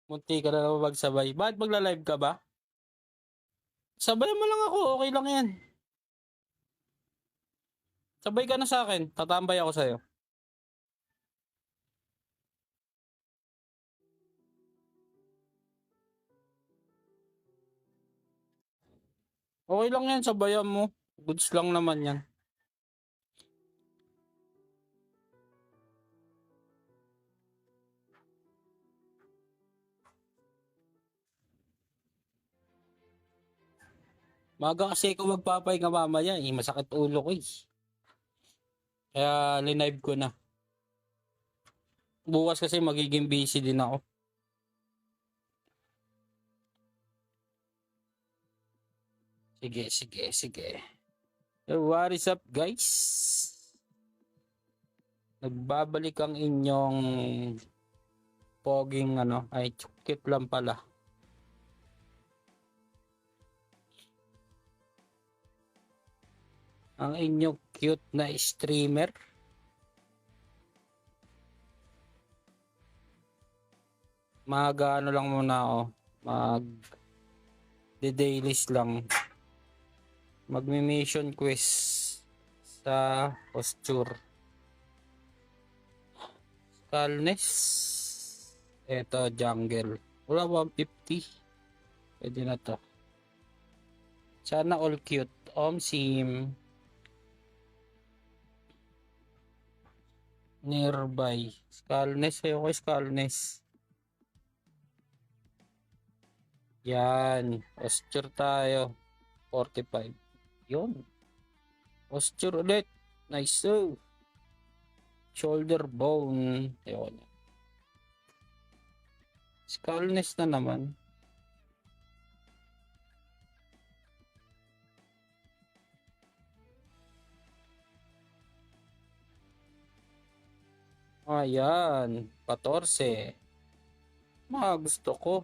Munti ka na naman magsabay. Bakit magla-live ka ba? Sabay mo lang ako, okay lang yan. Sabay ka na sa akin, tatambay ako sa'yo. Okay lang yan, sabayan mo. Goods lang naman yan. Maga kasi ako magpapahinga mamaya eh. Masakit ulo ko eh. Kaya linive ko na. Bukas kasi magiging busy din ako. Sige, sige, sige. What is up guys? Nagbabalik ang inyong poging ano. Ay, cute lang pala. Ang inyong cute na streamer. Ano lang muna ako. Dailies lang. Magmi-mission quest sa posture. Calmness. Ito, jungle. Wala 150. Pwede na to. Sana all cute. Sim. Nearby. Calmness. Ayoko Calmness. Yan. Posture tayo. 45. Yun. Posture ulit. Nice. So. Shoulder bone. Ayun. Calmness na naman. Ayan. 14. Mga gusto ko.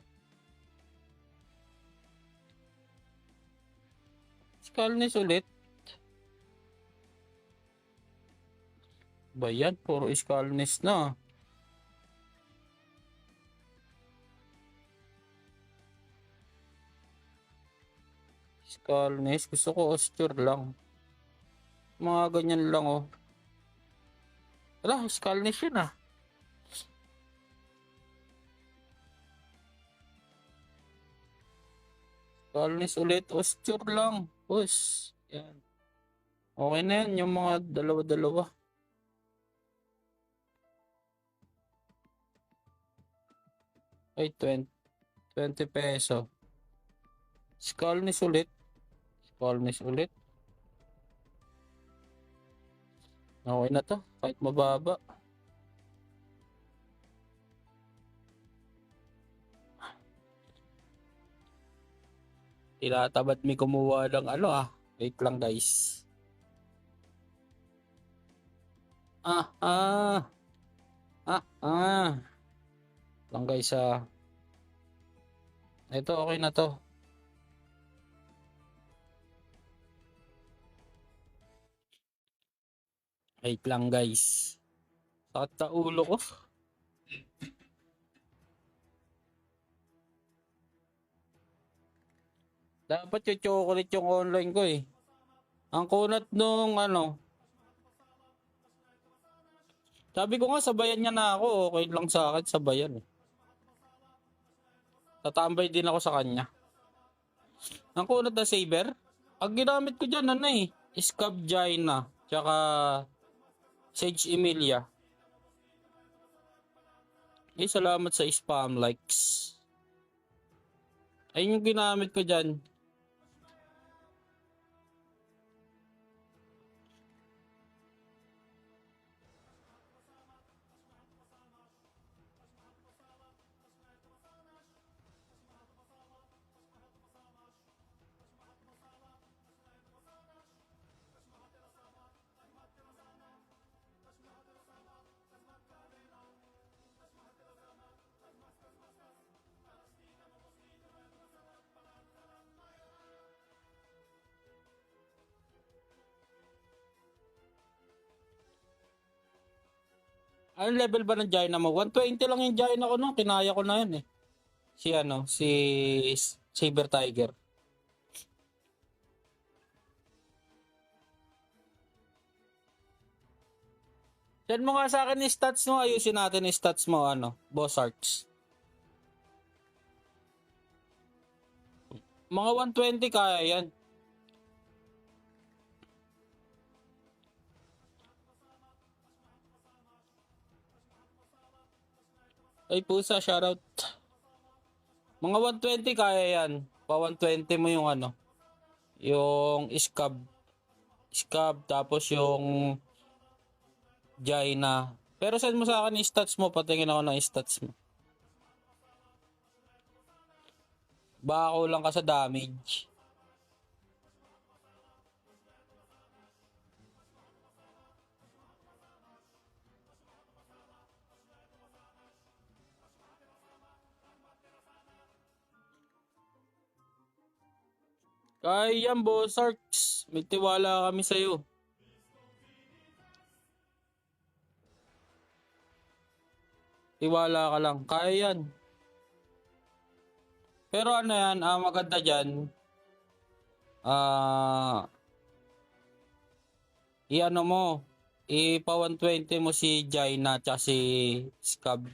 Calmness ulit. Ba yan? Puro calmness na. Calmness. Gusto ko posture lang. Mga ganyan lang oh. Wala, calmness yun ah. Calmness ulit. Posture lang. Push. Yan. Okay na yan. Yung mga dalawa-dalawa. Ay, 20 peso. Calmness ulit. Calmness ulit. Okay na to. Kahit mababa. Tinatabat may kumuha ng ano ah. Wait lang guys. Lang guys ah. Ito okay na to. Wait lang guys. Sakit na ulo ko. Dapat yung chocolate yung online ko eh. Ang kunat nung ano. Sabi ko nga sabayan niya na ako. Okay lang sa akin sabayan eh. Tatambay din ako sa kanya. Ang kunat na saber. Ang ginamit ko dyan ano eh. Scab Jaina. Tsaka Sage Emilia. Eh salamat sa spam likes. Ayun yung ginamit ko dyan. Anong level ba ng Jaina mo? 120 lang yung Jaina ko no. Kinaya ko na yun eh. Si Saber Tiger. Send mo nga sa akin yung stats mo. Ayusin natin yung stats mo, Boss Arts. Mga 120 kaya yan. Ay pusa, shoutout. Mga 120 kaya yan. Pa 120 mo yung yung scab. Scab, tapos yung Jaina. Pero send mo sa akin yung stats mo, patingin ako ng stats mo. Baka lang ka sa damage. Kaya yan, Boss Arts. May tiwala kami sa'yo. Tiwala ka lang. Kaya yan. Pero yan, maganda dyan. I-ano mo, ipa 120 mo si Jaina at si Scab.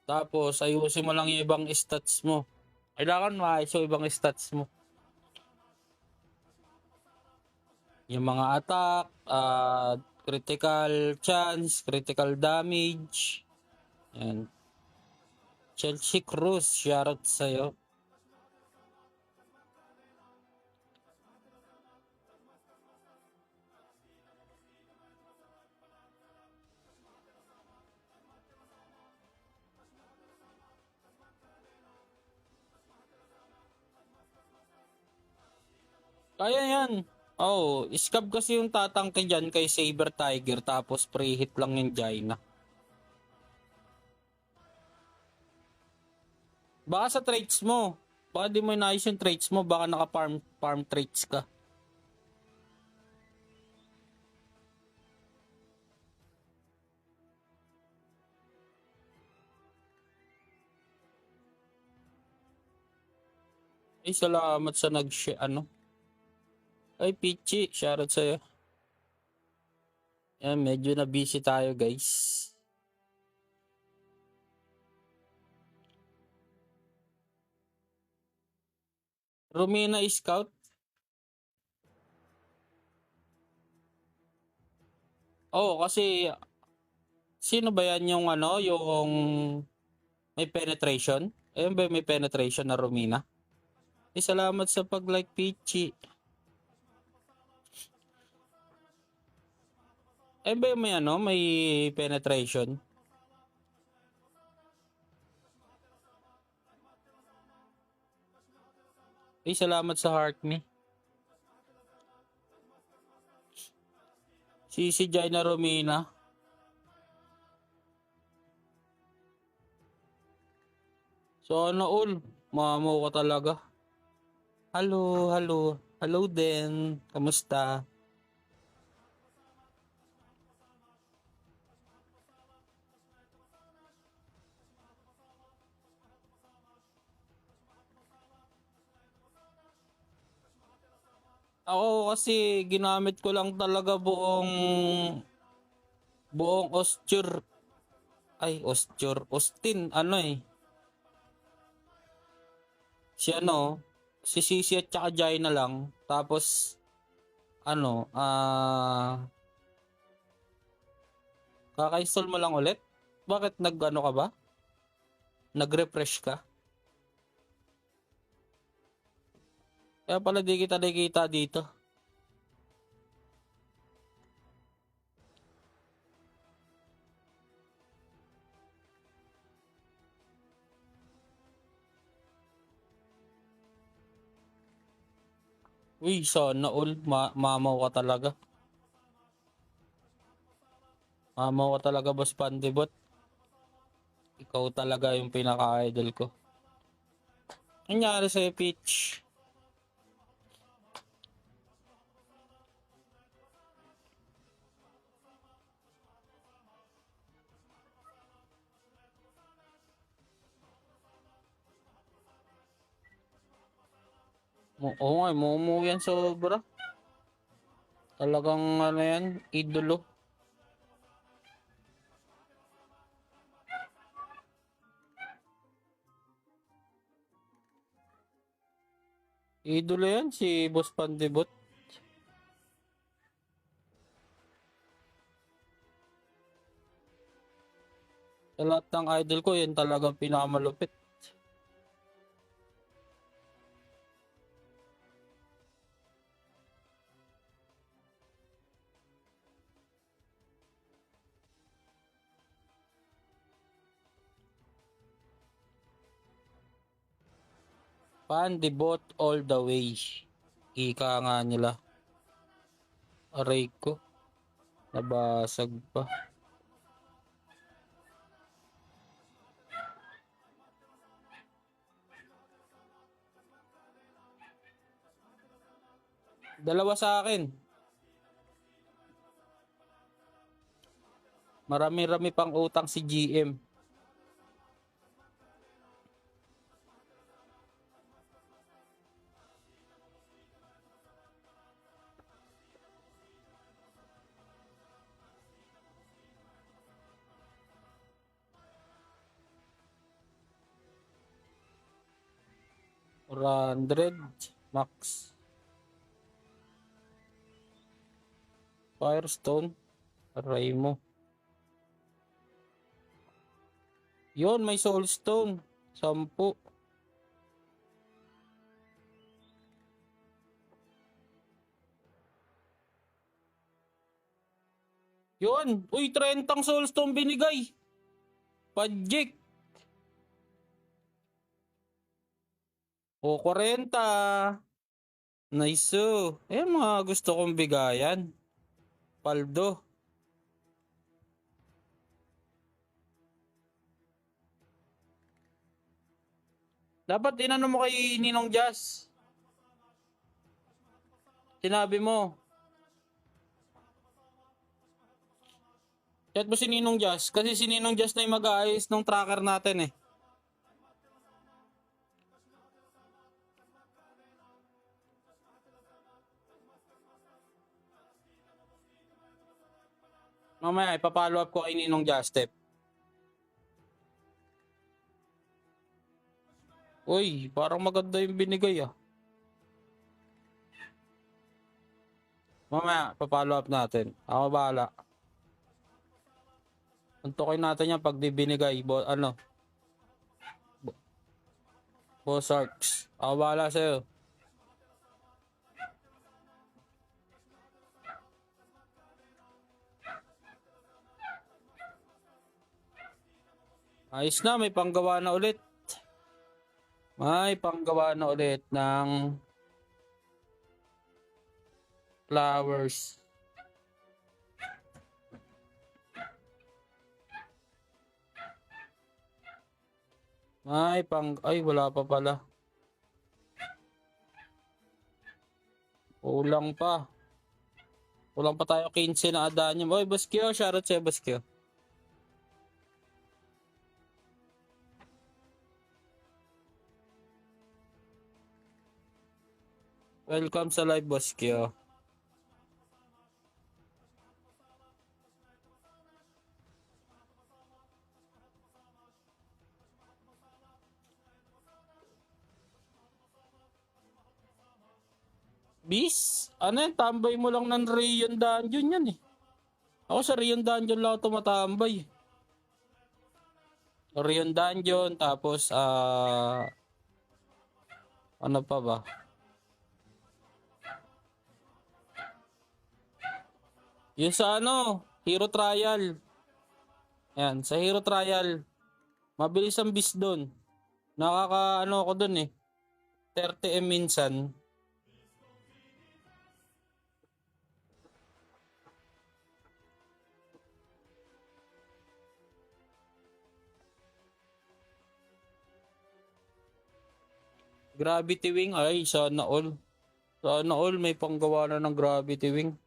Tapos ayusin mo lang yung ibang stats mo. Kailangan maayos yung ibang stats mo. Yung mga attack, critical chance, critical damage. Yan. Chelsea Cruz, shoutout sa'yo. Kaya yan. Oh, Scab kasi yung tatangke dyan kay Saber Tiger tapos pre-hit lang yung Jaina. Baka sa traits mo. Baka di mo inayos yung traits mo. Baka naka-farm traits ka. Ay, salamat sa Ay, Pichi. Shoutout sa'yo. Yan, medyo na busy tayo, guys. Romina Scout. Oh, kasi sino ba yan yung yung may penetration? Ayun ba yung may penetration na Romina? Salamat sa pag-like, Pichi. Ayun ba yung may penetration? Salamat sa heart me. Si Jaina Romina. So all? Mamo ka talaga. Hello din. Kamusta? Ako kasi ginamit ko lang talaga buong Austin, si si Sisi at saka Jaina lang. Tapos, kaka-install mo lang ulit? Bakit ka ba? Nag-refresh ka? Kaya pala di kita nakikita dito. Uy, sana all. Mamaw ka talaga. Mamaw ka talaga, Boss Pandibot. Ikaw talaga yung pinaka-idol ko. Nangyari sa'yo, Peach? Oo nga, Momo yan sobra. Talagang ano yan, idolo. Idolo yan si Boss Pandibot. Sa lahat ng idol ko, yan talagang pinakamalupit. Pandibot all the way. Ika nga nila. Aray ko. Nabasag pa. Dalawa sa akin. Marami-rami pang utang si GM. $400 max. Firestone. Aray mo. Yun, may soulstone. 10. Yun. Uy, 30 soulstone binigay. Padjik. O, 40. Nice. Eh, mga gusto kong bigayan. Paldo. Dapat inano mo kay Ninong Jazz. Sinabi mo. Chat mo si Ninong Jazz. Kasi si Ninong Jazz na yung mag-aayos ng tracker natin eh. Mamaya, ipapollow up ko kay Ninong Jazz Step. Uy, parang maganda yung binigay ah. Mamaya, papollow up natin. Ako bahala. Antukin natin yan pag di binigay. Boss Arcs. Ako bahala sa'yo. Ayos na, may panggawa na ulit. May panggawa na ulit ng flowers. Ay, wala pa pala. Kulang pa. Kulang pa tayo 15 na adanyum. Oy, Baskyo, shoutout sa'yo, Baskyo. Welcome sa live, Baskyo. Bis, ano yan, tambay mo lang ng Rayon Dungeon yan eh. Ako sa Rayon Dungeon lang ako tumatambay. Rayon Dungeon, tapos ano pa ba? Yun sa Hero Trial. Yan, sa Hero Trial, mabilis ang bis doon. Ako doon eh. 30M minsan. Gravity Wing, ay, sana all. Sana all may panggawa na ng Gravity Wing.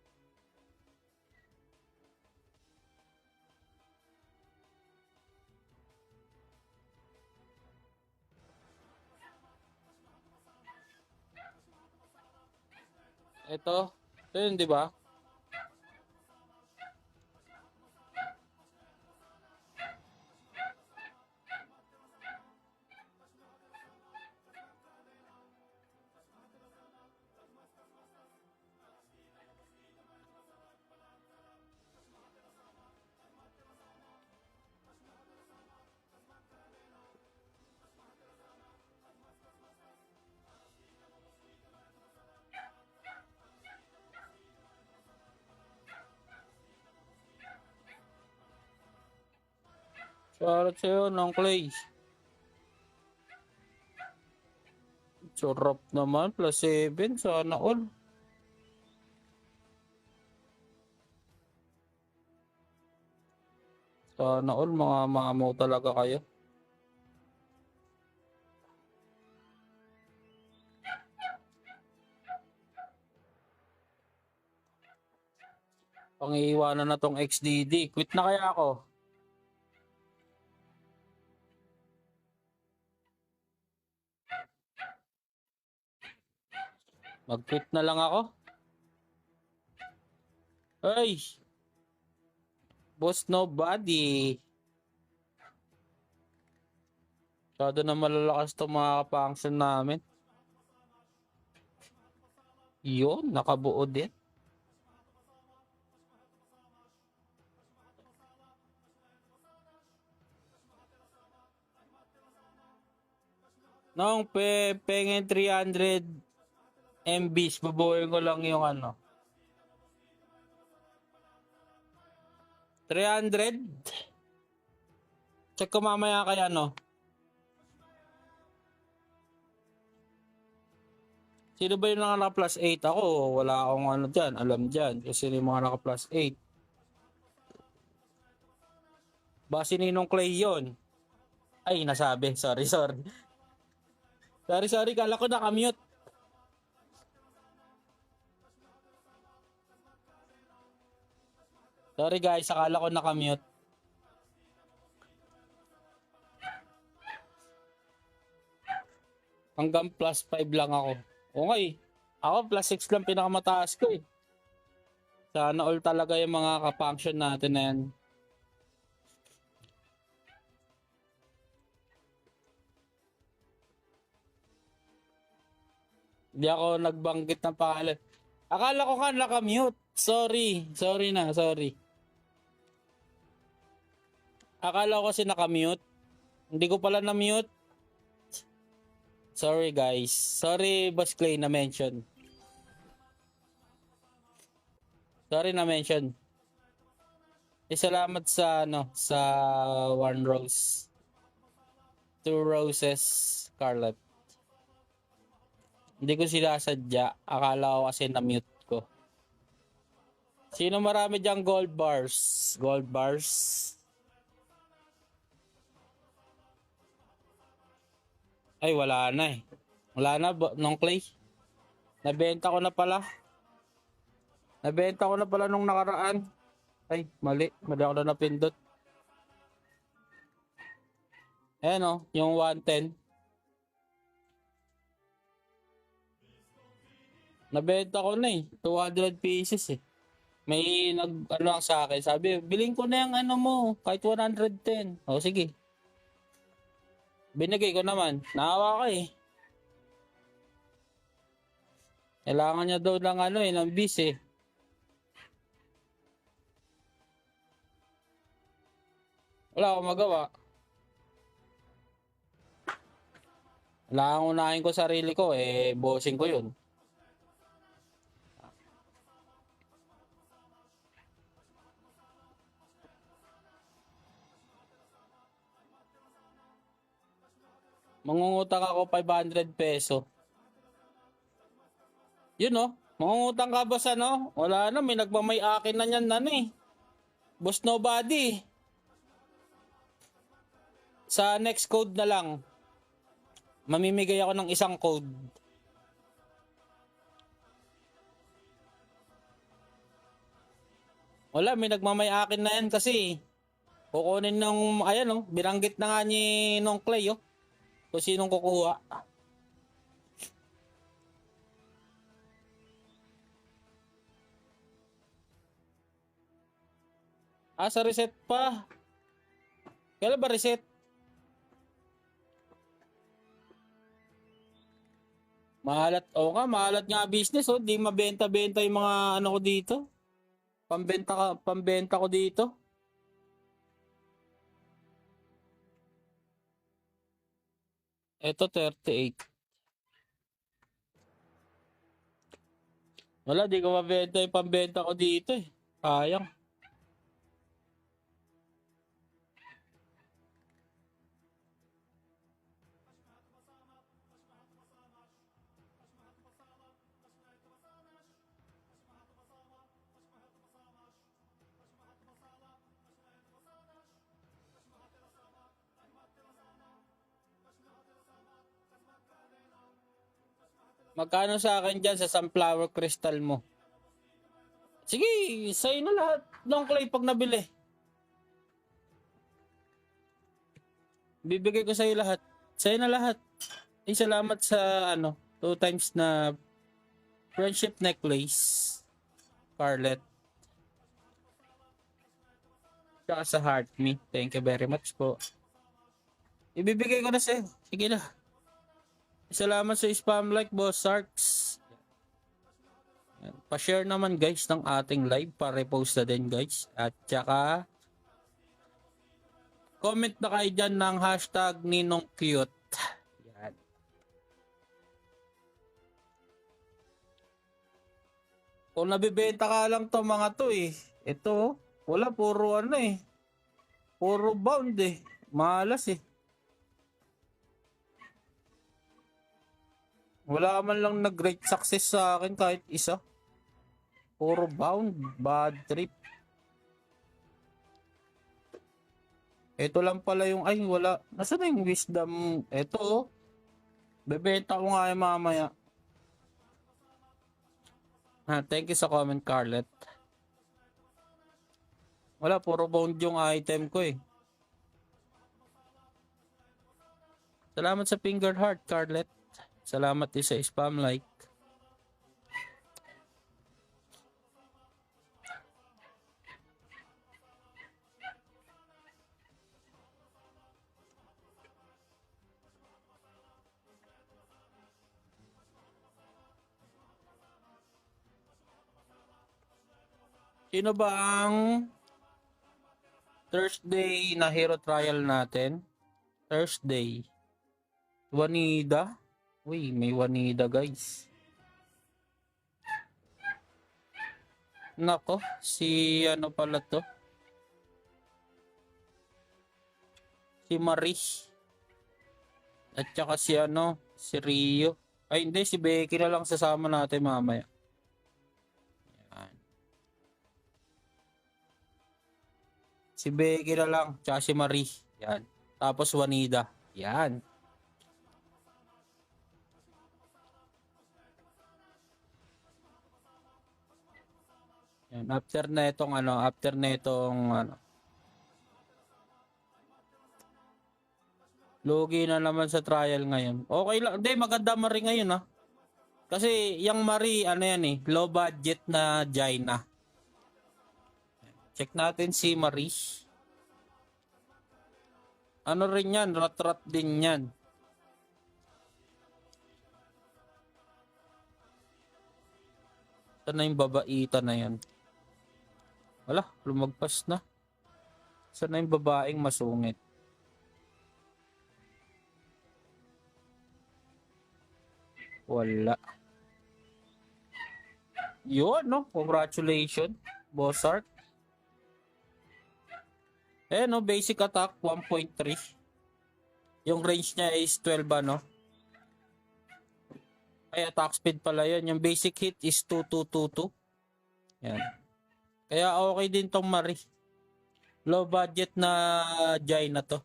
Ito yun, di ba? Shoutout sa'yo, Nong Clay. Sarap naman, plus 7, sana all. Sana all, mga mamaw talaga kayo. Pangiiwanan na tong XDD. Quit na kaya ako. Mag-quit na lang ako. Ay! Boss nobody. Masyado na malalakas itong mga function namin. Yun, nakabuo din. Nung pengen 300 MBs, babuhin ko lang yung ano. 300? Check ko mamaya kay ano. Sino ba yung naka plus 8? Ako, wala akong ano dyan, alam dyan. Kasi yung mga naka plus 8. Base Ninong Clay yun. Ay, nasabi. Sorry. Sorry. Kala ko nakamute. Sorry guys, akala ko nakamute. Hanggang plus 5 lang ako. Okay. Ako plus 6 lang pinakamataas ko eh. Sana all talaga yung mga ka-function natin na yan. Hindi ako nagbanggit ng pangalan. Akala ko ka nakamute. Sorry na. Akala ko kasi nakamute. Hindi ko pala na-mute. Sorry guys. Sorry Boss Clay na mention. Salamat sa sa 1 rose. 2 roses, Scarlett. Hindi ko sila sadya. Akala ko kasi na-mute ko. Sino marami diyang gold bars? Ay, wala na eh. Wala na, Nong Clay. Nabenta ko na pala nung nakaraan. Ay, mali ako na napindot. Ayan o, yung 110. Nabenta ko na eh. 200 pieces eh. May nag-ano sa akin. Sabi, bilhin ko na yung ano mo. Kahit 110. O sige. Binigay ko naman. Naawa ka eh. Kailangan niya daw ng ng bis eh. Wala akong magawa. Wala akong unahin ko sarili ko eh. Bossing ko yun. Mangungutang ako 500 peso. Yun oh. Mangungutang ka ba sa Wala na, may nagmamay akin na yan eh. Boss nobody. Sa next code na lang. Mamimigay ako ng isang code. Wala, may nagmamay akin na yan kasi. Kukunin ng, binanggit na nga ni Nong Clay kung sinong kukuha. Sa reset pa. Kailan ba reset? Maalat. Oo nga, maalat nga business. Oh. Di mabenta-benta yung mga ano ko dito. Pambenta ko dito. Ito 38. Wala, di ko mabenta yung pambenta ko dito eh. Sayang. Magkano sa akin dyan sa sunflower crystal mo? Sige, sa'yo na lahat ng clay pag nabili. Bibigay ko sa'yo lahat. Sa'yo na lahat. Salamat sa 2 times na friendship necklace. Scarlett. Tsaka sa heart me. Thank you very much po. Ibibigay ko na sa'yo. Sige na. Salamat sa spam like, Boss Sarks. Pa-share naman guys ng ating live para repost na din guys. At tsaka comment na kayo dyan ng hashtag Ninong Cute. Yan. Kung nabibenta ka lang to mga to eh. Ito wala, puro ano eh. Puro bound eh. Malas eh. Wala man lang nag-great success sa akin kahit isa. Puro bound. Bad trip. Ito lang pala yung, ay wala. Nasaan na yung wisdom? Ito oh. Bebenta ko nga yung mamaya. Thank you sa comment, Carlet. Wala, puro bound yung item ko eh. Salamat sa finger heart, Carlet. Salamat din sa spam like. Sino ba ang Thursday na hero trial natin? Thursday. Wanida. Uy, may Wanida guys. Nako, si ano pala to? Si Marie. At saka si si Rio. Ay hindi, si Becky na lang sasama natin mamaya. Yan. Si Becky na lang, tsaka si Marie. Yan. Tapos Wanida. Yan. Yan. After na itong lugi na naman sa trial ngayon. Okay lang. Hindi, maganda Marie ngayon Kasi yung Marie, yan low budget na Jaina. Check natin si Marie. Ano rin yan, rat-rat din yan. Saan na yung babaita na yan? Wala, lumagpas na. Saan na yung babaeng masungit? Wala. Yun, congratulations, Bossart. Basic attack 1.3. Yung range niya is 12 Ay, attack speed pala yun. Yung basic hit is 2222. Yan. Kaya okay din tong Marie. Low budget na Jaina to.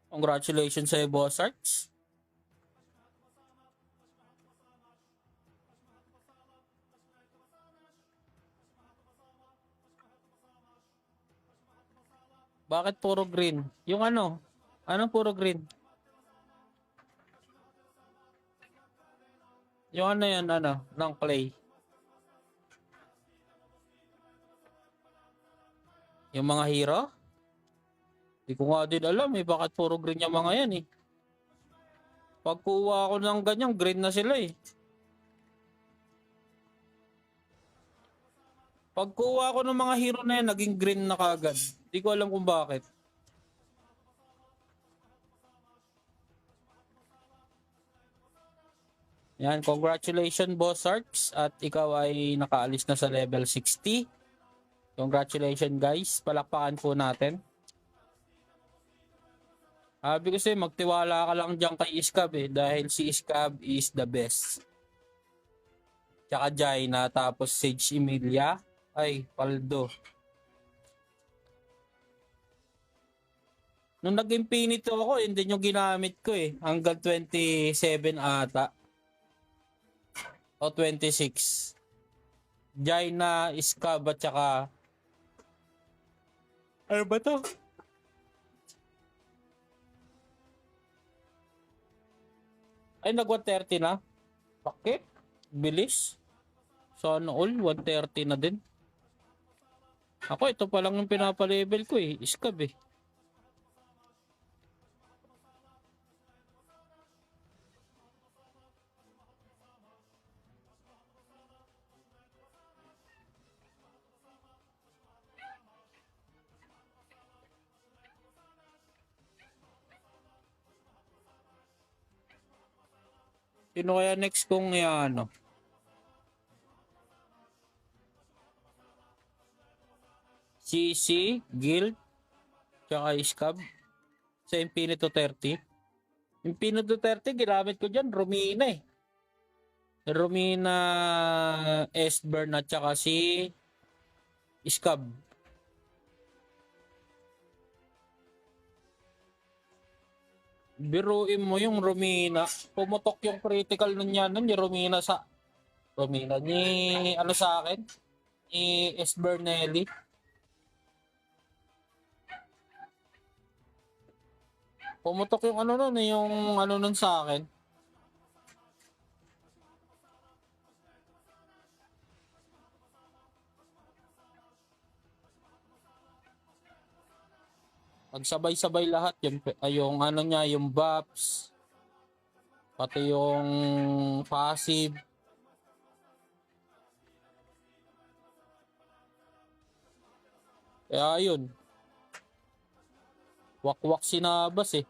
Congratulations sa Boss Arts. Bakit puro green? Yung ano? Anong puro green? Yung ano yan, ano? Ng clay. Yung mga hero? Hindi ko nga din alam eh. Bakit puro green yung mga yan eh. Pagkuha ko ng ganyan, green na sila eh. Pagkuha ko ng mga hero na yan, naging green na kagad. Hindi ko alam kung bakit. Yan, congratulations Boss Arts at ikaw ay nakaalis na sa level 60. Congratulations guys, palakpakan po natin. Sabi ko sa'yo, magtiwala ka lang dyan kay Iskab eh, dahil si Iskab is the best. Tsaka Jaina, tapos Sage Emilia, ay, Paldo. Nung nag-infinity ako, yun din yung ginamit ko eh, hanggang 27 ata. O 26. Jaina, Iskab at tsaka ano ba to? Ay, nag-130 na. Bakit? Bilis. Sana all, 130 na din. Ako, ito pa lang yung pinapalevel ko eh. Iskab eh. Sino kaya next kong ano? CC, Guild, tsaka Iskab. Sa Infinito 30. Infinito 30, ginamit ko dyan, Romina eh. Romina, Esbern at tsaka si Iskab. Biruin mo yung Romina. Pumutok yung critical nun yan nun, yung Romina sa... Romina ni... Ano sa akin? Ni Esbernelli. Pumutok yung ano nun, yung ano nun sa akin. Pagsabay-sabay lahat yung ano niya, yung buffs, pati yung passive. Kaya yun. Wakwak sinabas eh.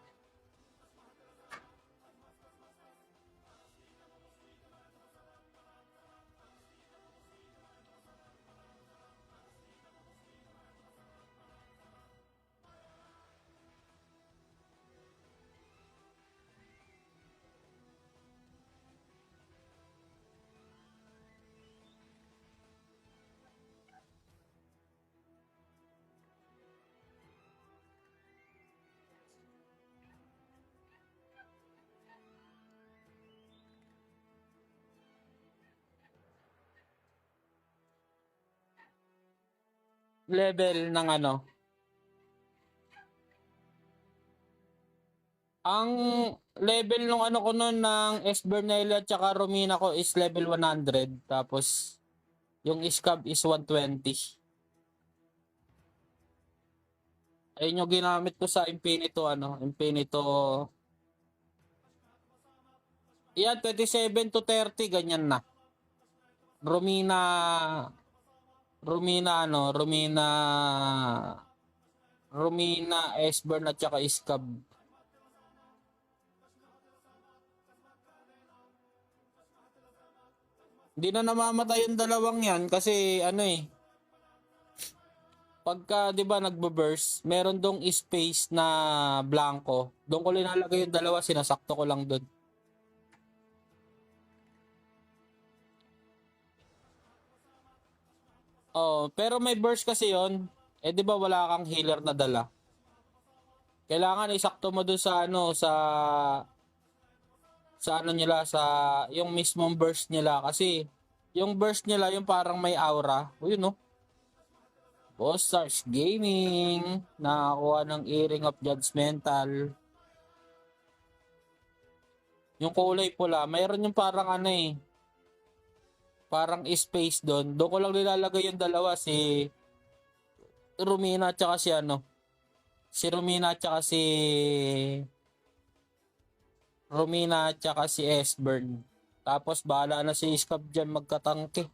Level ng ano. Ang level nung ano ko noon ng Esbernelli at saka Romina ko is level 100. Tapos yung Iskab is 120. Ayun yung ginamit ko sa Infinito ano, Infinito. Yan, 27 to 30, ganyan na. Romina, Romina, Esbern at saka Iskab. Hindi na namamatay yung dalawang yan kasi ano eh. Pagka 'di ba nagbo-burst, meron dong space na blanco. Doon ko linalagay yung dalawa, sinasakto ko lang doon. Oh, pero may burst kasi 'yon. Eh 'di ba wala kang healer na dala? Kailangan isakto mo doon sa ano sa ano nila sa yung mismong burst nila kasi yung burst nila yung parang may aura. O yun no. Boss Stars Gaming, nakakuha ng earring of judgmental. Yung kulay pula, mayroon yung parang ano eh, parang space doon. Doon ko lang nilalagay yung dalawa, si Romina at saka si ano, si Romina at saka si Romina at saka si Esbern. Tapos bahala na si Scab dyan magkatangke.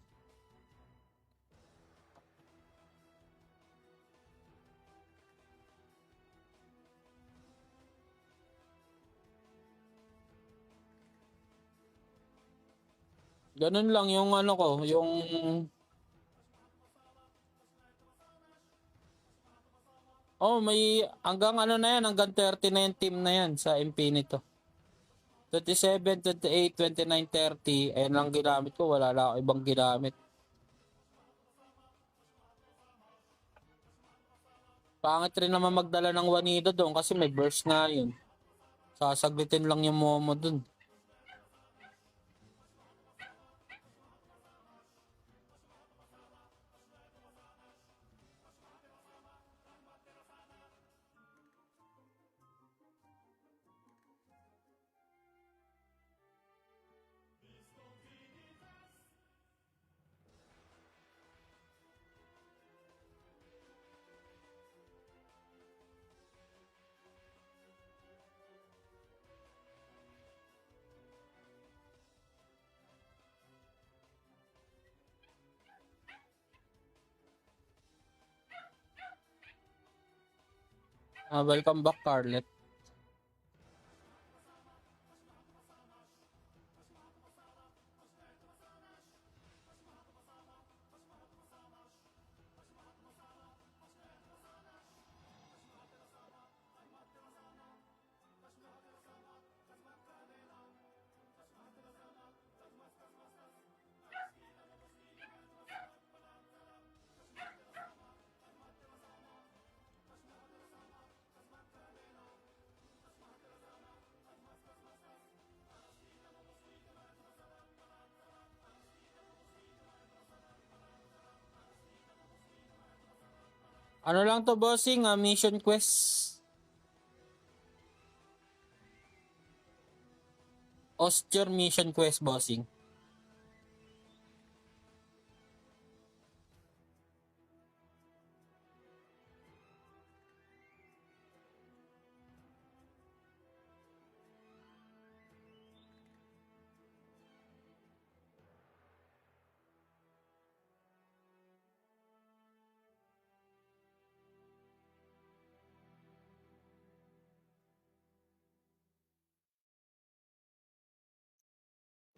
Ganun lang yung ano ko, yung oh, may hanggang ano na yan, hanggang 30 na yung team na yan sa Infinito. 27, 28, 29, 30. Ayan lang ginamit ko. Wala lang ako ibang ginamit. Pangit rin naman magdala ng Wanido doon kasi may burst nga yun. Sasaglitin lang yung Momo doon. Welcome back, Carlet. Ano lang to, bossing? Mission quest. Ostir mission quest, bossing.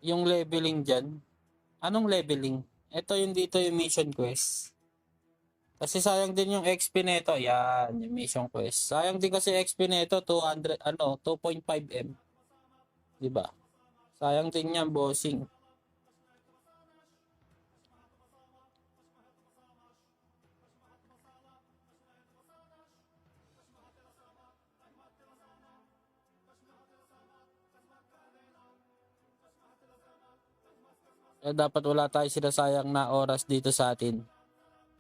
Yung leveling dyan. Anong leveling? Ito yung dito yung mission quest. Kasi sayang din yung XP nito. Yan, yung mission quest. Sayang din kasi XP nito, 200, ano, 2.5M. Diba? Sayang din yan, bossing. Dapat wala tayo sinasayang na oras dito sa atin.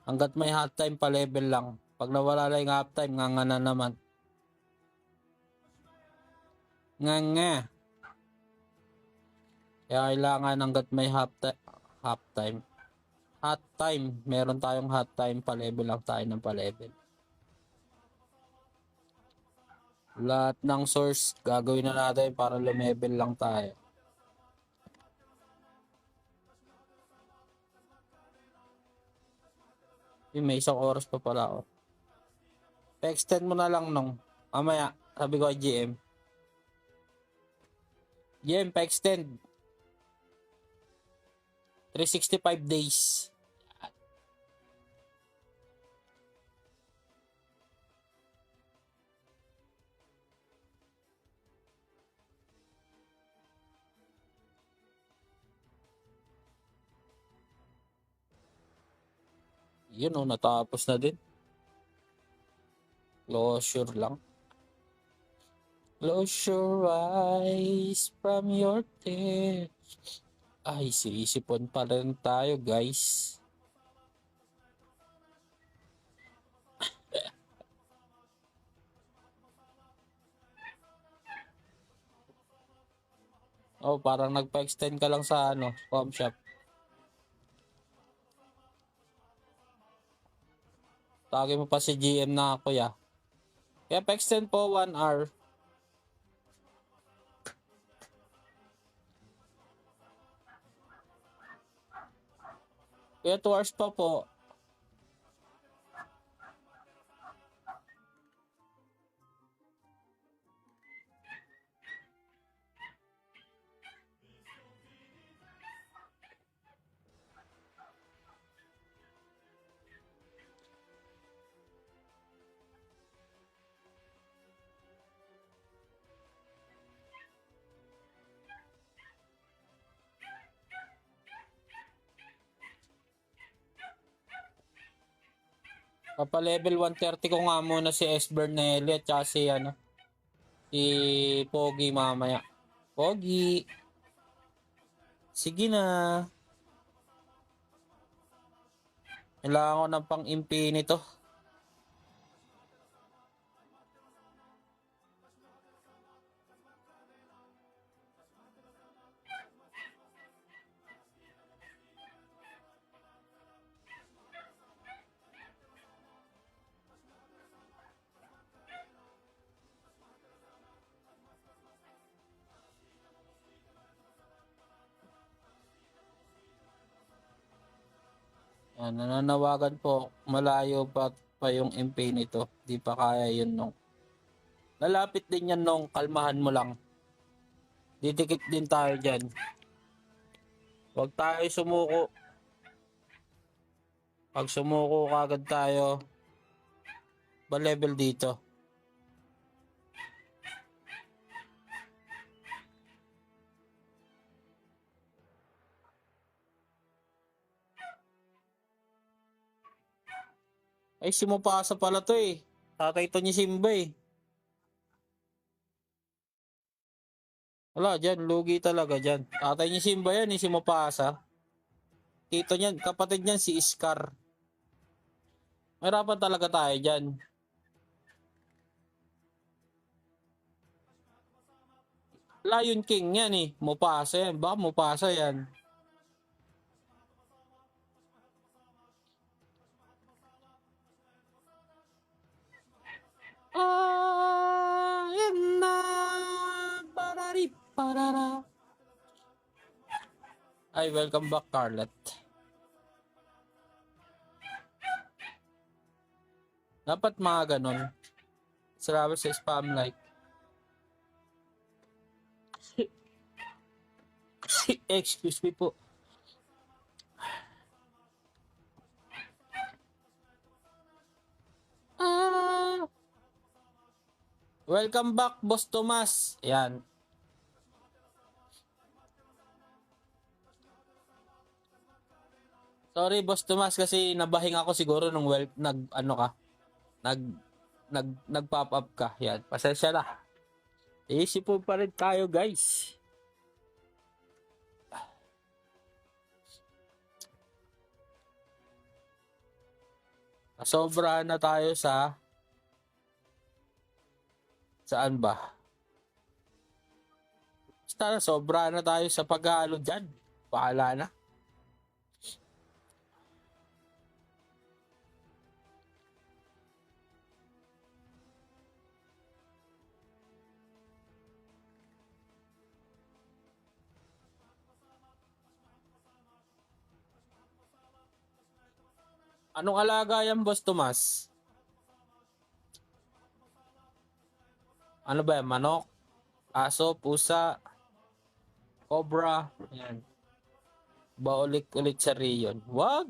Hanggat may half time pa level lang. Pag nawala lang yung half time, nga na naman. Nga. Kaya kailangan hanggat may half time. Hot time. Meron tayong hot time pa level lang tayo ng pa level. Lahat ng source gagawin na natin para lumevel lang tayo. May isang oras pa pala ako. Pa-extend mo na lang nung. Mamaya, sabi ko kay GM. GM, pa-extend. 365 days. Yun o, natapos na din. Closure lang. Close your eyes from your tears. Ay, siisipon pa rin tayo, guys. Oh, parang nagpa-extend ka lang sa ano, com shop. Tawagin mo pa si GM na kuya. Kaya pa-extend po 1 hour. Kaya 2 hours pa po. Papa-level 130 ko nga muna si S. Bernelli at saka si, ano, si Pogi mamaya. Pogi, sige na. Kailangan ko ng pang-infinito. Yan, nananawagan po, malayo pa yung infinito. Di pa kaya yun nung. Lalapit din yan nung, kalmahan mo lang. Didikit din tayo dyan. Huwag tayo sumuko. Pag sumuko kagad tayo, ba level dito? Ay, si Mupasa pala to eh. Tatay to ni Simba eh. Wala dyan, lugi talaga dyan. Tatay ni Simba yan eh, si Mupasa. Tito niyan, kapatid niyan si Scar. Mahirapan talaga tayo dyan. Lion King yan eh. Mupasa yan. Baka Mupasa yan. Yan na. Parari, parara. Ay, welcome back, Carlet. Dapat mga ganon. Salamat sa spam like. Excuse me po. Welcome back, Boss Tomas. Yan. Sorry, Boss Tomas, kasi nabahing ako siguro nung nag-pop up ka. Yan, pasensya na. Iisipin pa rin tayo, guys. Sobra na tayo sa saan ba? Basta sobra na tayo sa paghalo dyan. Bahala na. Anong alaga yan, Boss Tomas? Ano ba yan? Manok? Aso? Pusa? Cobra? Yan. Baulik-ulit sa Rion. Wag!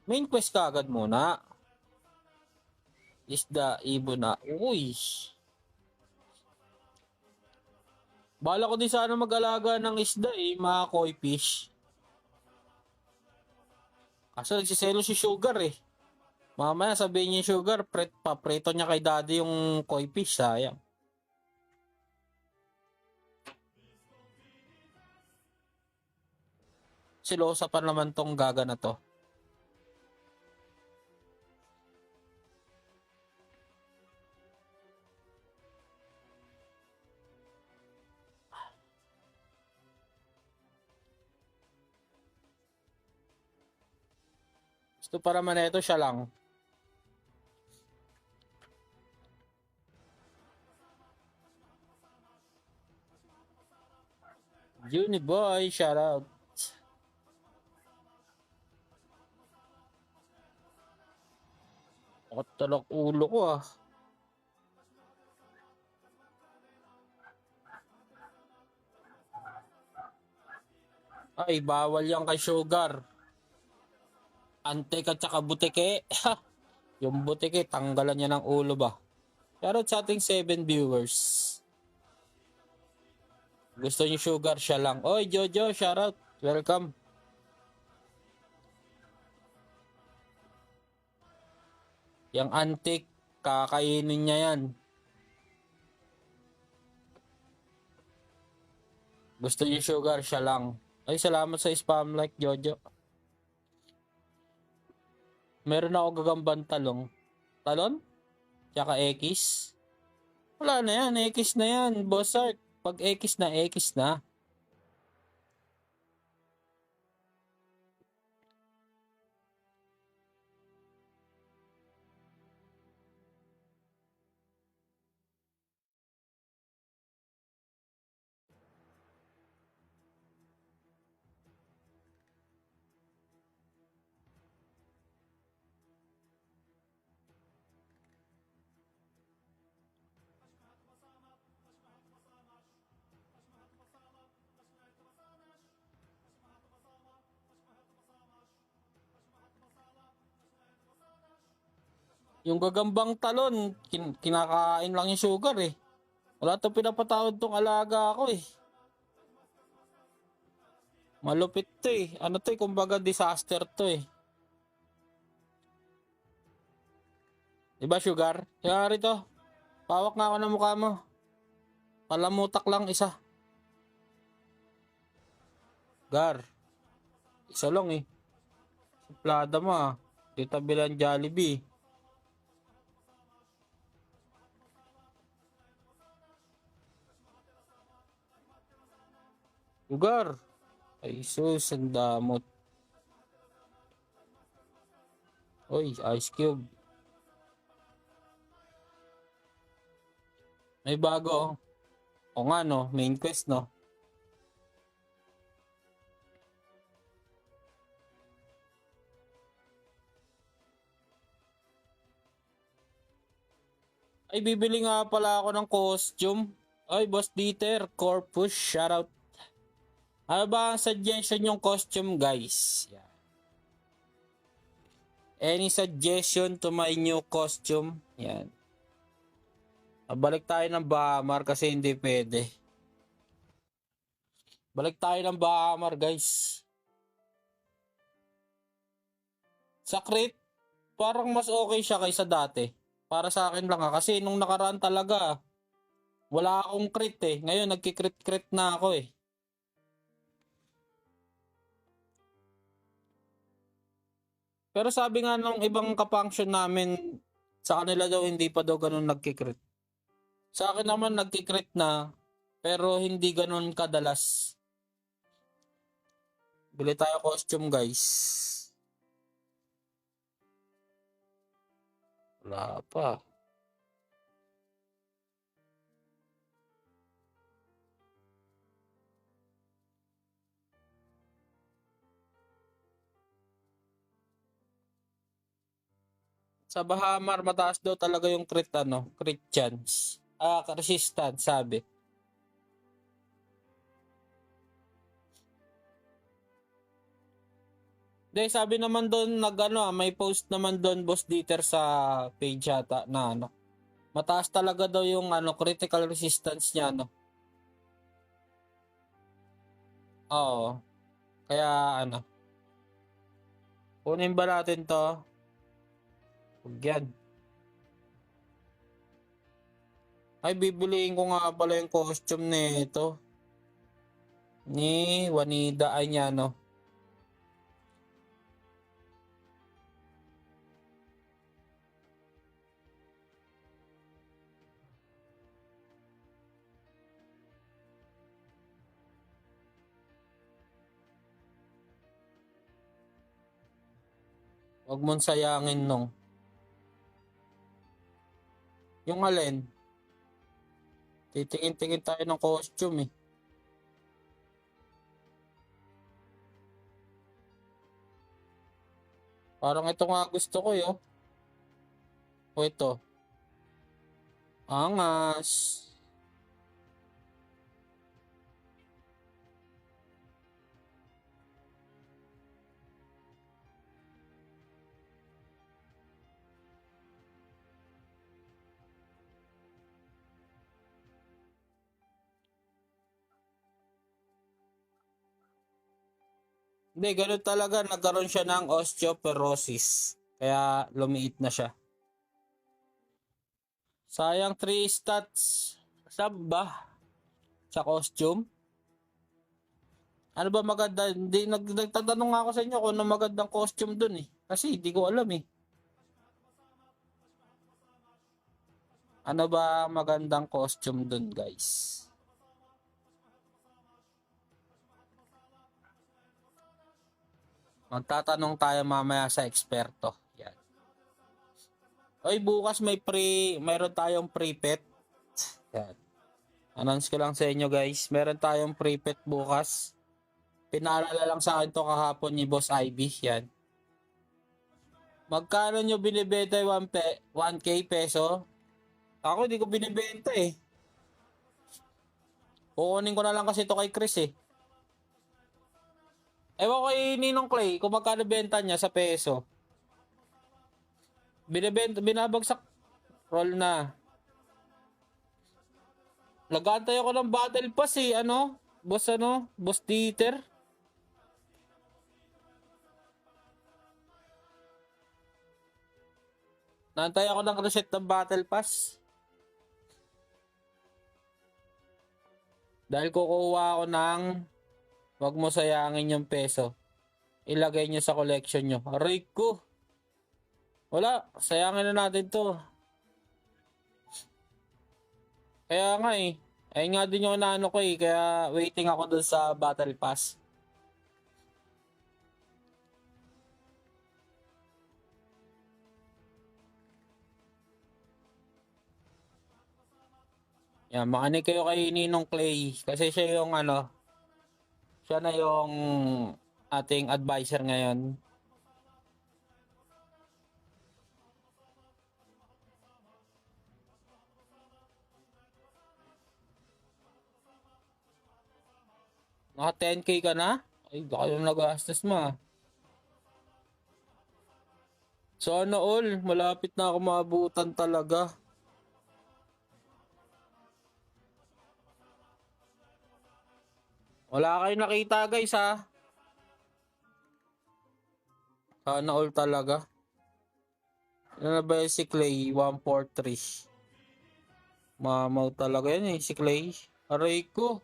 Main quest ka agad muna. Isda, ibon na. Uy! Bala ko din sana mag-alaga ng isda eh, mga koi fish. Kaso nagsiselo si Sugar eh. Mamaya sabihin niya Sugar, paprito niya kay daddy yung koi fish, sayang. Silosa pa naman tong gaga na to. Gusto pa naman ito, siya lang. Uniboy, shout out. Ako talak ulo ko ah. Ay, bawal yan kay Sugar. Antek at saka butike. Yung butike, tanggalan niya ng ulo ba? Shoutout sa ating 7 viewers. Gusto niyo Sugar, siya lang. Oy, Jojo, shoutout. Welcome. Yang antik, kakainin niya yan. Gusto niyo Sugar, siya lang. Ay, salamat sa spam like, Jojo. Meron ako gagambang talong. Talon? Tsaka X? Wala na yan, X na yan, Boss Art. Pag X na, X na. Yung gagambang talon, kinakain lang yung Sugar eh. Wala to pinapatawad tong alaga ako eh. Malupit to eh. Ano to eh, kumbaga disaster to eh. Diba Sugar? Kaya rito, pawak nga ako ng mukha mo. Palamutak lang isa. Gar, isa lang eh. Suplada mo ah. Dito bilang Jollibee. Sugar. Ay sus, ang damot. Oy, Ice Cube. May bago oh. O nga no, main quest no. Ay, bibili nga pala ako ng costume. Ay, Boss Dieter, Corpus, shoutout. Ano ba ang suggestion yung costume, guys? Yeah. Any suggestion to my new costume? Yan. Balik tayo ng Bahamar kasi hindi pwede. Balik tayo ng Bahamar, guys. Sa crit, parang mas okay siya kaysa dati. Para sa akin lang kasi nung nakaraan talaga, wala akong crit eh. Ngayon, nagkikrit-crit na ako eh. Pero sabi nga nung ibang kapunction namin, sa kanila daw hindi pa daw ganun nagkikrit. Sa akin naman nagkikrit na, pero hindi ganun kadalas. Bili tayo costume guys. Wala pa. Sa Bahamar, mataas daw talaga yung crit crit chance. Resistance, sabi. De, sabi naman doon may post naman doon Boss Dieter sa page yata na mataas talaga daw yung critical resistance niya Oo. Kaya kunin ba natin to? Huwag yan. Ay, bibiliin ko nga pala yung costume nito. Ni Juanita Añano. Huwag mong sayangin nung. Yung alin? Titingin-tingin tayo ng costume eh. Parang ito nga gusto ko yo. O ito. Angas. Hindi, ganun talaga. Nagkaroon siya ng osteoporosis. Kaya lumiit na siya. Sayang 3 stats. Sab ba? Sa costume? Ano ba maganda? Hindi, nagtatanong nga ako sa inyo kung ano magandang costume dun eh. Kasi hindi ko alam eh. Ano ba magandang costume dun guys? Magtatanong tayo mamaya sa eksperto. Yan. Oy, bukas mayroon tayong pre-pet. Yan. Announce ko lang sa inyo guys. Meron tayong pre-pet bukas. Pinaalala lang sa akin to kahapon ni Boss Ivy. Yan. Magkano nyo binibenta yung 1K peso? Ako hindi ko binibenta eh. Kukunin ko na lang kasi ito kay Chris eh. Ewan ko kay Ninong Clay kung magkano benta niya sa peso. Binabagsak. Roll na. Nag-aantay ako ng battle pass eh. Boss Dieter. Naantay ako ng reset ng battle pass. Dahil kukuha ako ng wag mo sayangin yung peso. Ilagay nyo sa collection nyo. Aray ko. Wala. Sayangin na natin to. Kaya nga eh. Ayun nga din yung naano ko eh. Kaya waiting ako dun sa battle pass. Yan, makinig kayo kay Ninong Clay. Kasi siya yung siya na yung ating advisor ngayon. Naka 10K ka na? Ay, baka yung nagastos mo ah. Sana all, malapit na ako maabutan talaga. Wala kayong nakita guys ha. Sana all talaga. Ano na ba yung si Clay? 143. Mamaw talaga yan eh, si Clay. Aray ko.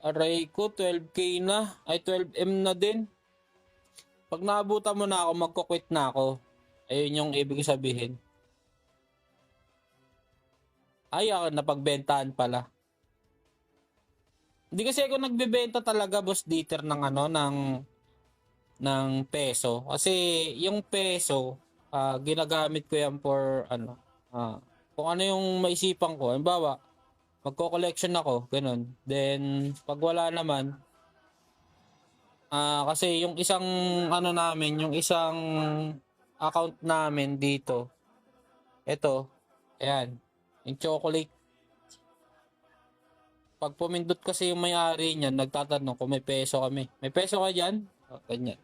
Aray ko, 12K na. Ay, 12M na din. Pag naabutan mo na ako, magko-quit na ako. Ayun yung ibig sabihin. Ay, ako napagbentahan pala. Hindi kasi ako nagbebenta talaga, Boss Dieter, ng peso. Kasi yung peso, ginagamit ko yan for kung ano yung maisipan ko. Halimbawa, magko-collection ako, ganun. Then, pag wala naman, kasi yung isang yung isang account namin dito, ito, ayan, yung chocolate. Pag pumindot kasi yung may-ari niyan, nagtatanong kung may peso kami. May peso ka dyan? O, ganyan.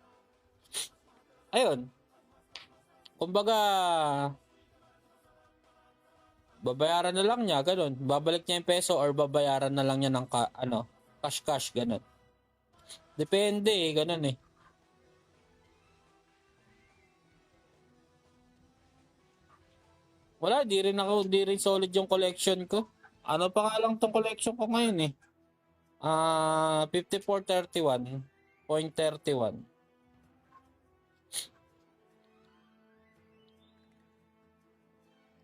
Ayun. Kumbaga, babayaran na lang niya, ganun. Babalik niya yung peso or babayaran na lang niya ng cash, ganun. Depende eh, ganun eh. Wala, di rin solid yung collection ko. Ano pa nga lang tong collection ko ngayon eh. 5431.31.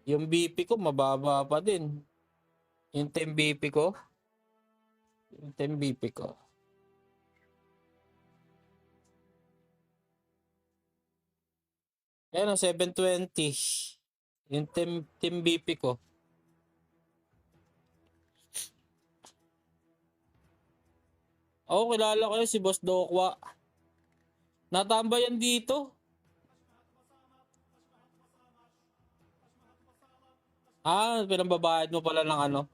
Yung BP ko mababa pa din. Yung 10 BP ko. Yung 10 BP ko. Ayan o, 720. Yung team BP ko. Oo, kilala ko yun, si Boss Dokwa. Natambayan dito. Pinambabayad mo pala ng ano.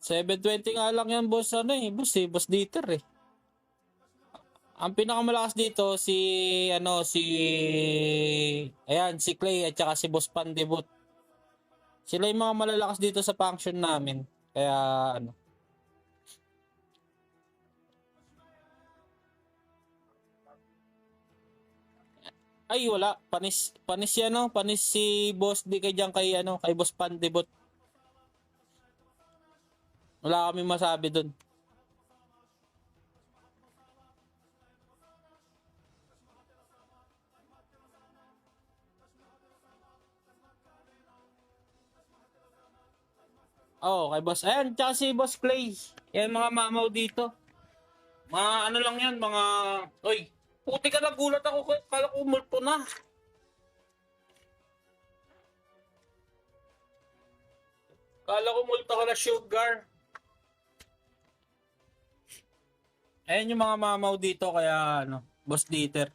720 nga lang yan, boss. Ano eh, boss Dieter eh. Ang pinakamalakas dito ayan, si Clay at saka si Boss Pandebut. Sila yung mga malalakas dito sa function namin. Kaya ano. Ay wala, panis yan no, panis si Boss di kay diyan kay ano, kay Boss Pandebut. Wala kami masabi doon. Kay Boss. Ayan, tsaka si Boss Clay. Yan mga mamaw dito. Mga ano lang yan, mga... Oy, puti ka nagulat ako. Kala ko multo na. Kala ko multo ka na sugar. Ayan yung mga mamaw dito kaya ano, Boss Dieter.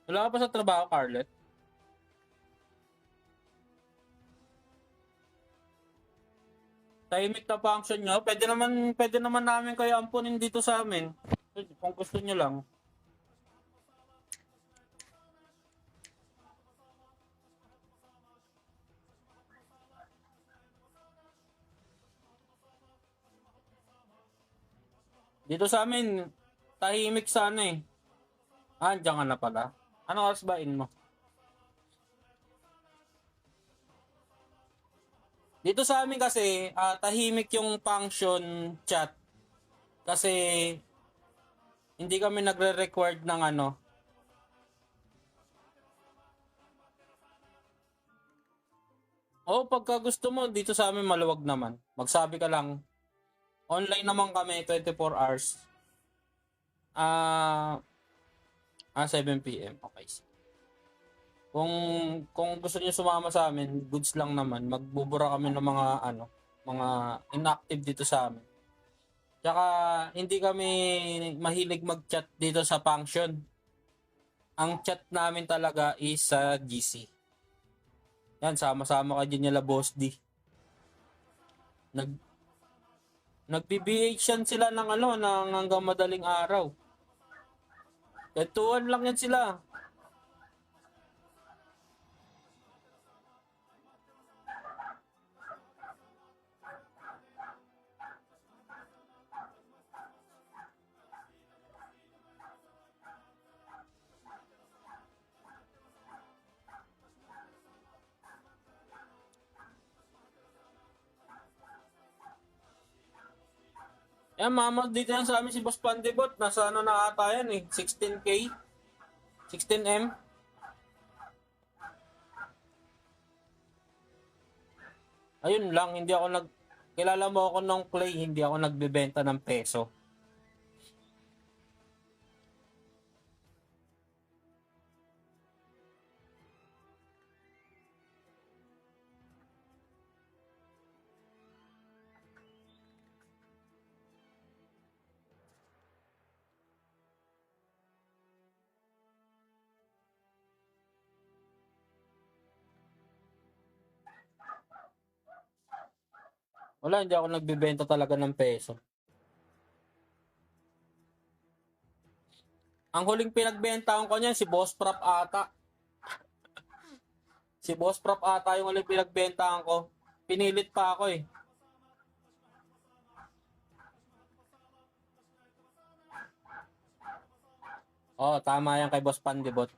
Wala ka pa sa trabaho, Carlet? Tahimik na function nyo. Pwede naman namin kayo ampunin dito sa amin. Kung gusto nyo lang. Dito sa amin, tahimik sana eh. Andiyan ka na pala. Anong oras ba in mo? Dito sa amin kasi, tahimik yung function chat. Kasi, hindi kami nagre-record ng ano. Pagka gusto mo, dito sa amin maluwag naman. Magsabi ka lang. Online naman kami, 24 hours. 7 p.m. Okay. Kung gusto niyo sumama sa amin, goods lang naman. Magbubura kami ng mga inactive dito sa amin. Tsaka hindi kami mahilig mag-chat dito sa function. Ang chat namin talaga is sa GC. Yan, sama-sama ka dyan nila Boss D. Nag-BBH yan sila ng hanggang madaling araw. Kwentuhan lang yan sila. Mama, dito yan sa amin si Boss Pandebot. Nasa ano na ata yan eh. 16K? 16M? Ayun lang, kilala mo ako ng Clay, hindi ako nagbebenta ng peso. Wala, hindi ako nagbebenta talaga ng peso. Ang huling pinagbentahan ko niyan, si Boss Prop ata. Si Boss Prop ata yung huling pinagbentahan ko. Pinilit pa ako eh. Tama yan kay Boss Pandibot.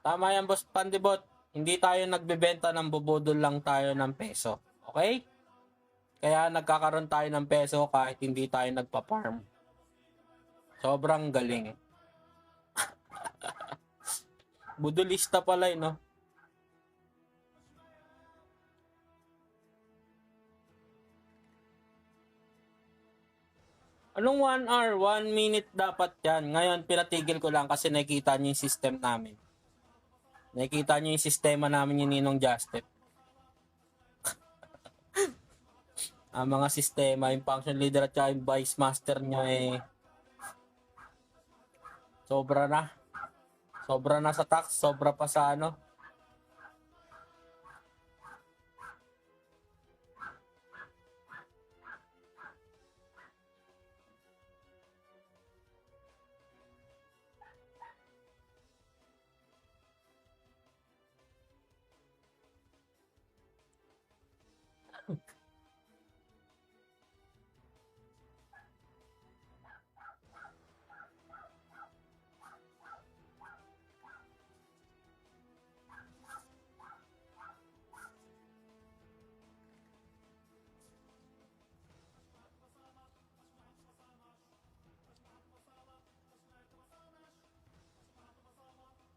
Tama yan, Boss Pandibot. Hindi tayo nagbebenta ng bubudol lang tayo ng peso. Okay? Kaya nagkakaroon tayo ng peso kahit hindi tayo nagpa-farm. Sobrang galing. Budulista pala no? Anong 1 hour? 1 minute dapat yan. Ngayon, pinatigil ko lang kasi nakikita niyo yung system namin. Nakikita niyo yung sistema namin yung Ninong Justin. Ang mga sistema, yung function leader at yung vice master nyo sobra na. Sobra na sa tax, sobra pa sa ano.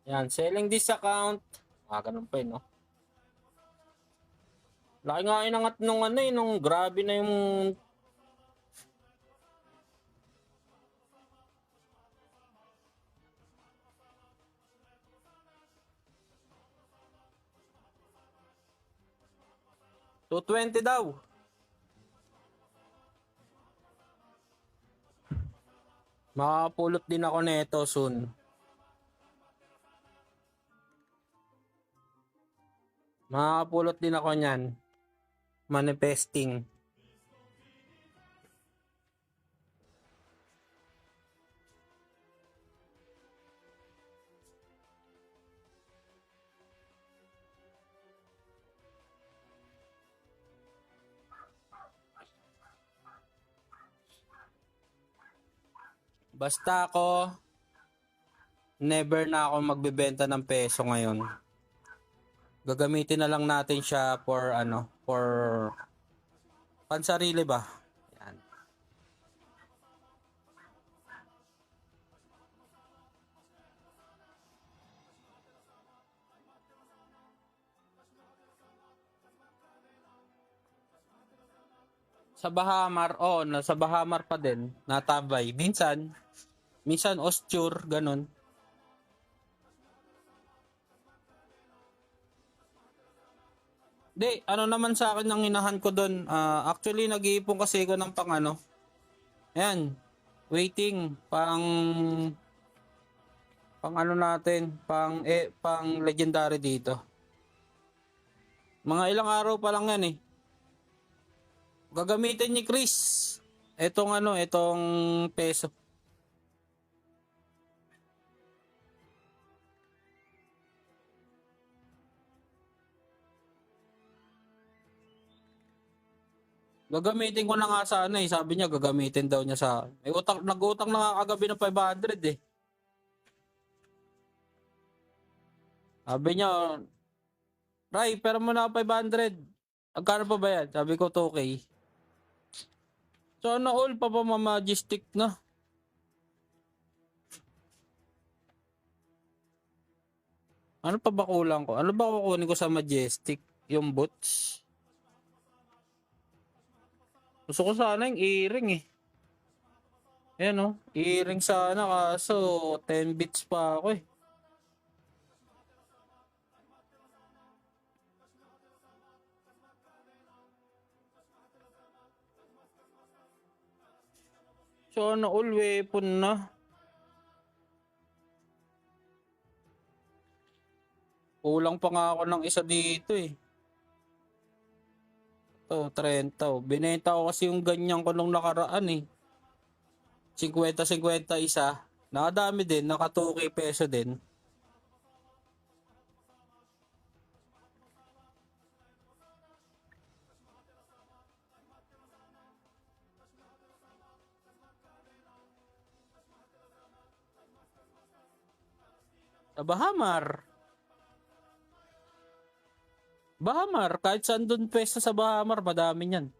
Yan, selling this account. Ganun pa no. Laki nga inangat nung nung grabe na yung $220 daw. Makapulot din ako nito soon. Makapulot din ako niyan. Manifesting. Basta ako, never na ako magbebenta ng peso ngayon. Gagamitin na lang natin siya for for pansarili ba? Yan. Sa Bahamar, nasa Bahamar pa din, natabay. Minsan osture, ganun. Di, naman sa akin ang hinahan ko doon. Actually, nag-iipon kasi ko ng Ayan, waiting, pang natin, pang legendary dito. Mga ilang araw pa lang yan Gagamitin ni Chris itong peso. Gagamitin ko na nga sa sabi niya gagamitin daw niya sa nag-utang na nga kagabi ng 500 Sabi niya, Ray, pero mo na 500. Agkano pa ba yan? Sabi ko 2K. Sana all pa majestic na. Ano pa ba kulang ko? Ano ba kukunin ko sa majestic? Yung boots? Gusto ko sana yung earring Ayan earring sana kaso 10 bits pa ako Sana all weapon na. Kulang pa nga ako ng isa dito Ito, 30. Binenta ko kasi yung ganyan ko nung nakaraan 50-50 isa. Nakadami din, naka 2K peso din. Sa Bahamar, kahit saan doon pwesto sa Bahamar, madami niyan.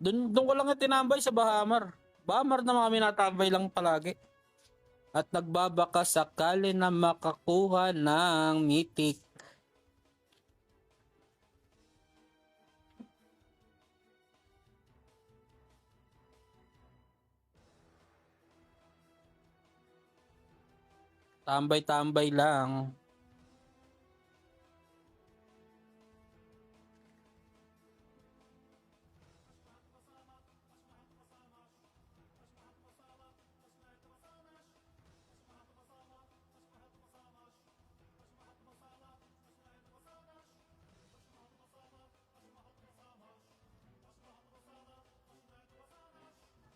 Doon ko lang tinambay sa Bahamar. Bahamar naman kami natambay lang palagi. At nagbabaka sakali na makakuha ng mythic. Tambay-tambay lang.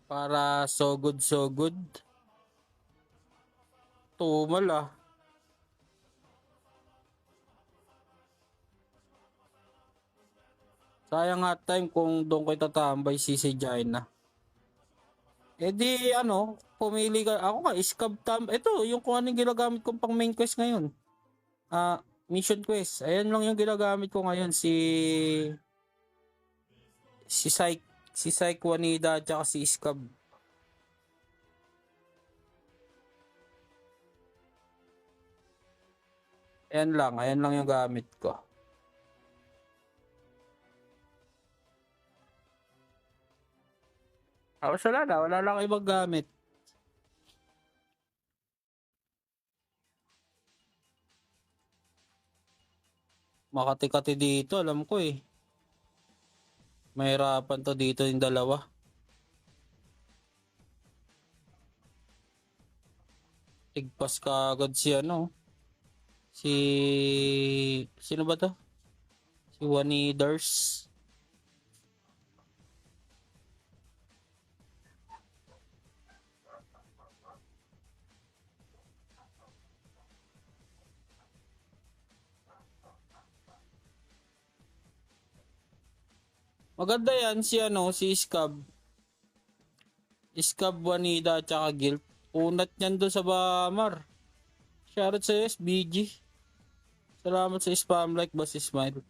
Para so good, so good. Tumal ah. Sayang nga time kung doon ko itatambay si Jaina. Eh di ano, pumili ka. Ako nga, scab tam. Ito, yung kung anong ginagamit kong pang main quest ngayon. Mission quest. Ayan lang yung ginagamit ko ngayon. Si Psych, si Psych Juanita at saka si Scab. Ayan lang yung gamit ko. Wala lang ibang gamit. Makati-kati dito, alam ko eh. Mahirapan to dito yung dalawa. Tigpas ka agad si ano. Sino ba to? Si Waniders. Maganda yan si ano, si Scab. Scab, Wanida, at saka Guild. Unat niyan doon sa Bamar. Shoutout sa SBG. Salamat sa spam like, Boss Smile.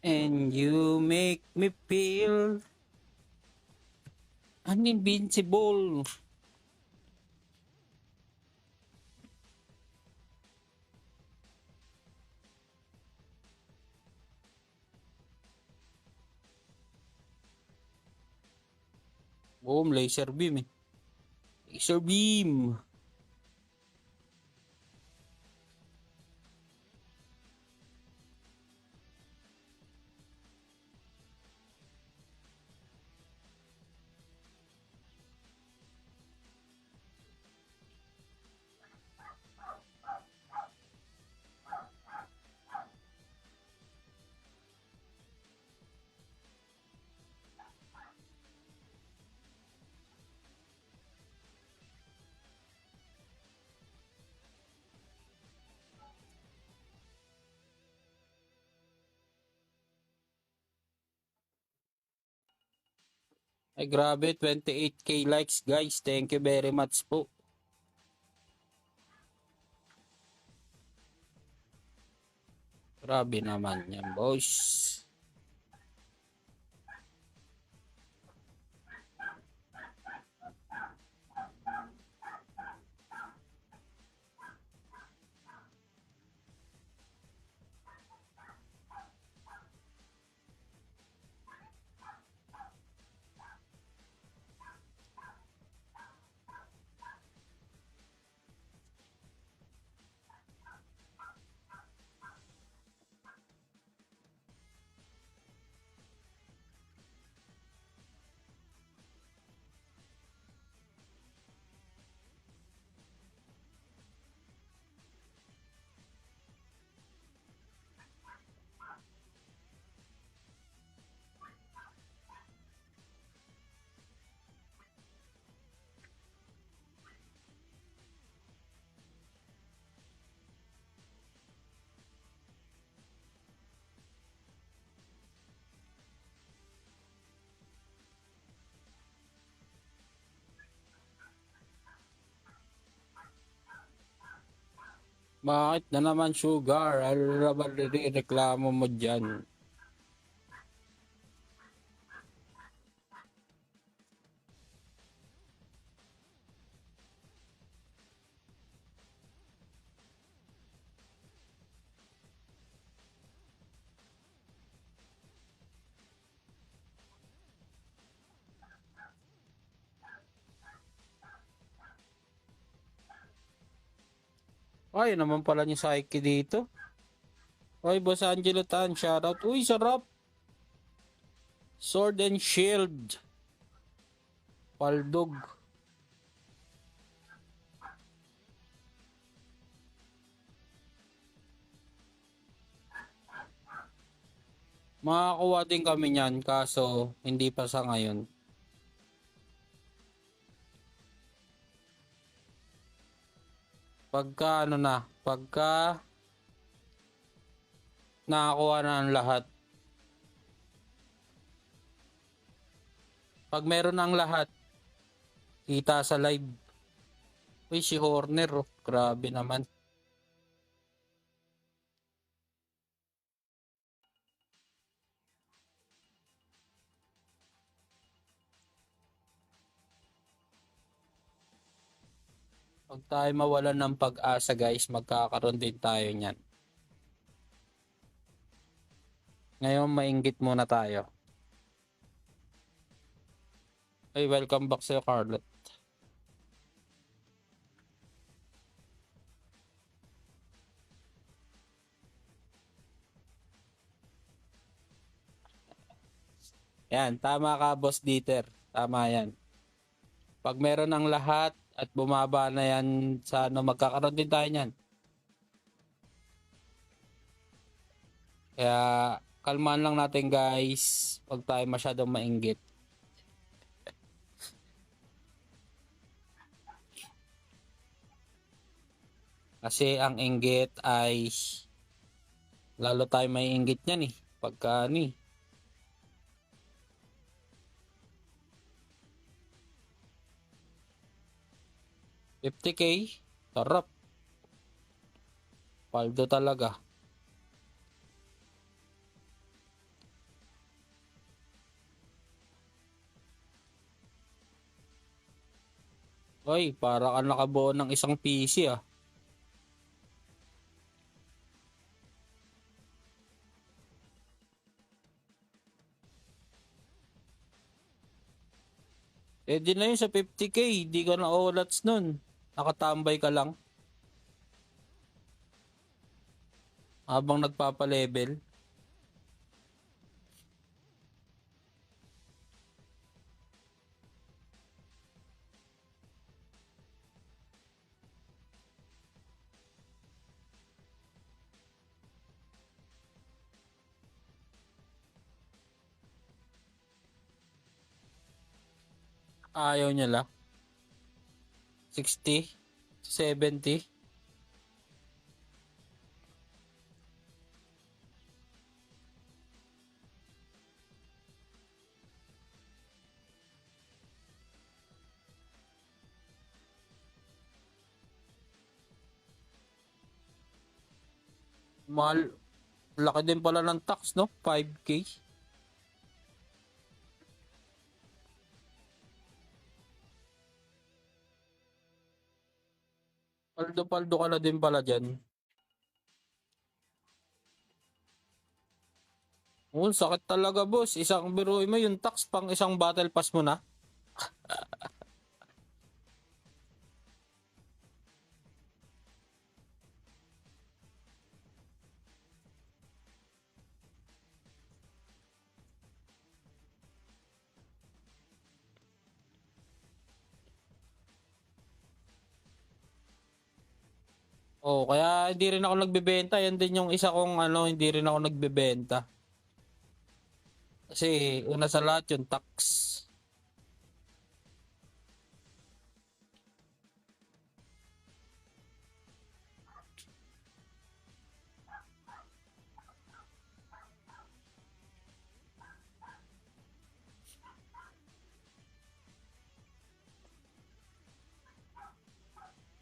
And you make me feel uninvincible. Boom, laser beam eh. Laser beam. Ay grabe, 28k likes guys. Thank you very much po. Grabe naman yan, boys. Bakit na naman sugar? Ano naman reklamo mo dyan? Ay, naman pala niya Psyche dito. Ay, Boss Angelo Tan, shoutout. Uy, sarap! Sword and Shield. Paldog. Makakuha din kami niyan, kaso hindi pa sa ngayon. Pagka ano na, pagka nakakuha na ang lahat. Pag meron ang lahat, kita sa live. Uy, si Horner, oh. Grabe naman. Pag tayo mawalan ng pag-asa, guys, magkakaroon din tayo niyan. Ngayon, mainggit muna tayo. Ay, welcome back sa'yo, Carlot. Yan, tama ka, Boss Dieter. Tama yan. Pag meron ng lahat at bumaba na yan sa ano, magkakaroon din tayo niyan. Kaya, kalmaan lang natin, guys. Huwag tayo masyadong mainggit. Kasi ang inggit ay lalo tayo may inggit niyan eh. Pagka ano eh. $50K, sarap. Paldo talaga. Oy, para ka nakabuo ng isang PC ah. Eh di na yun sa 50K, di ka na olats nun. Nakatambay ka lang habang nagpapa-level. Ayaw niya lang. 60, 70. Mahal. Laki din pala ng tax, no? 5K. Paldo-paldo ka na din pala dyan. Oh, sakit talaga, boss. Isang biruin mo yung tax pang isang battle pass mo na. Oh, kaya hindi rin ako nagbebenta. Yan din yung isa kong ano, hindi rin ako nagbebenta. Kasi una sa lahat yung tax.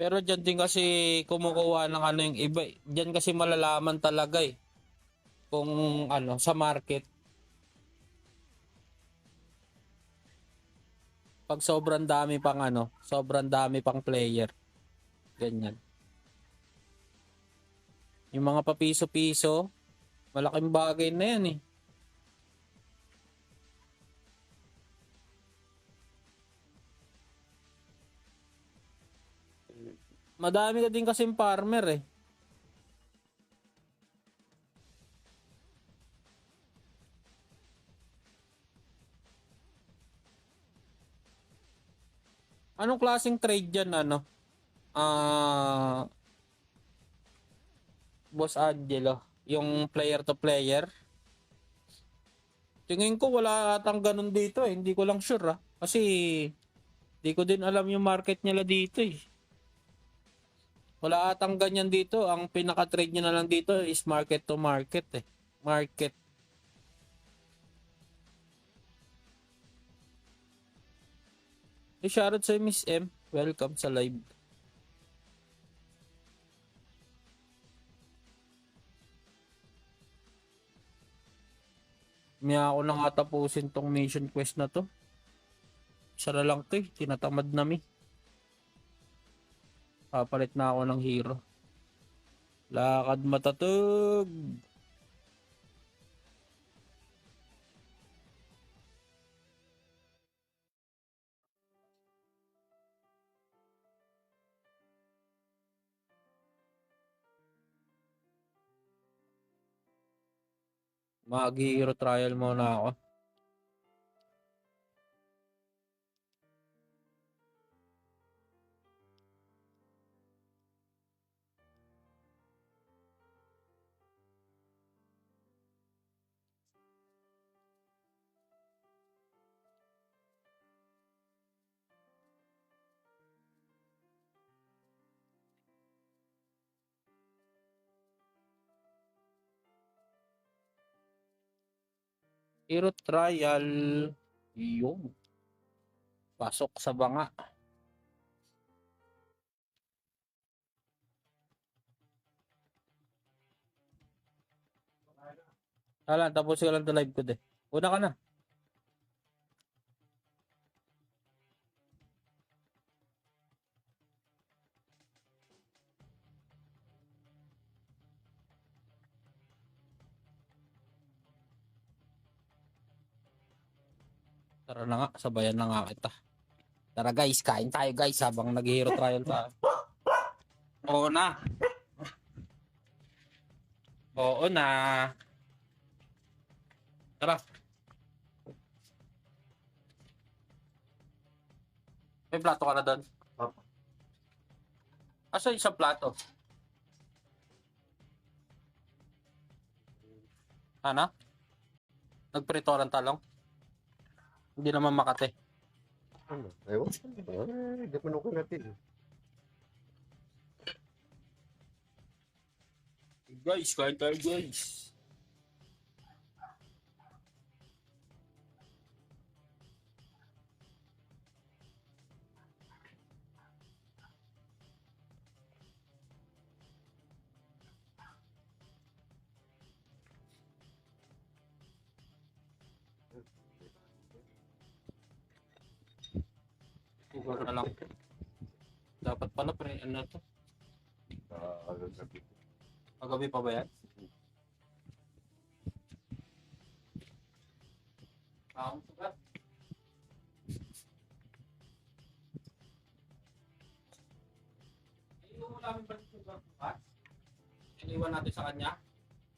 Pero dyan din kasi kumukuha ng ano yung iba. Dyan kasi malalaman talaga eh. Kung ano, sa market. Pag sobrang dami pang ano, sobrang dami pang player. Ganyan. Yung mga papiso-piso, malaking bagay na yan eh. Madami ka din kasing farmer eh. Anong klaseng trade dyan ano? Boss Angelo, yung player to player. Tingin ko wala atang ganun dito eh. Hindi ko lang sure ah. Kasi di ko din alam yung market nila dito eh. Wala atang ganyan dito. Ang pinaka-trade nyo na lang dito is market to market eh. Market. Shoutout sa Miss M. Welcome sa live. May ako nang atapusin tong mission quest na to. Isa na lang to eh. Tinatamad na mi. Papalit na ako ng hero. Lakad matatug. Mag-hero trial muna ako. Hero trial. Yung. Pasok sa banga. Hala, tapos ka lang to live ko de. Una ka na. Tara na nga, sabayan na nga kita. Tara guys, kain tayo guys habang nag-hero trial tayo. Oo na. Oo na. Tara. May plato ka na doon? Opo. Asa isang plato? Ano? Nagprito ng talong? Hindi naman Makate. Ano? Ewan. Hindi ko nung natin. Guys, kain tayo guys. Siguro na lang. Dapat pala ano to? Magabi pa ba yan? Sugat. Iniwan namin ba ito ba? Iniwan natin sa kanya?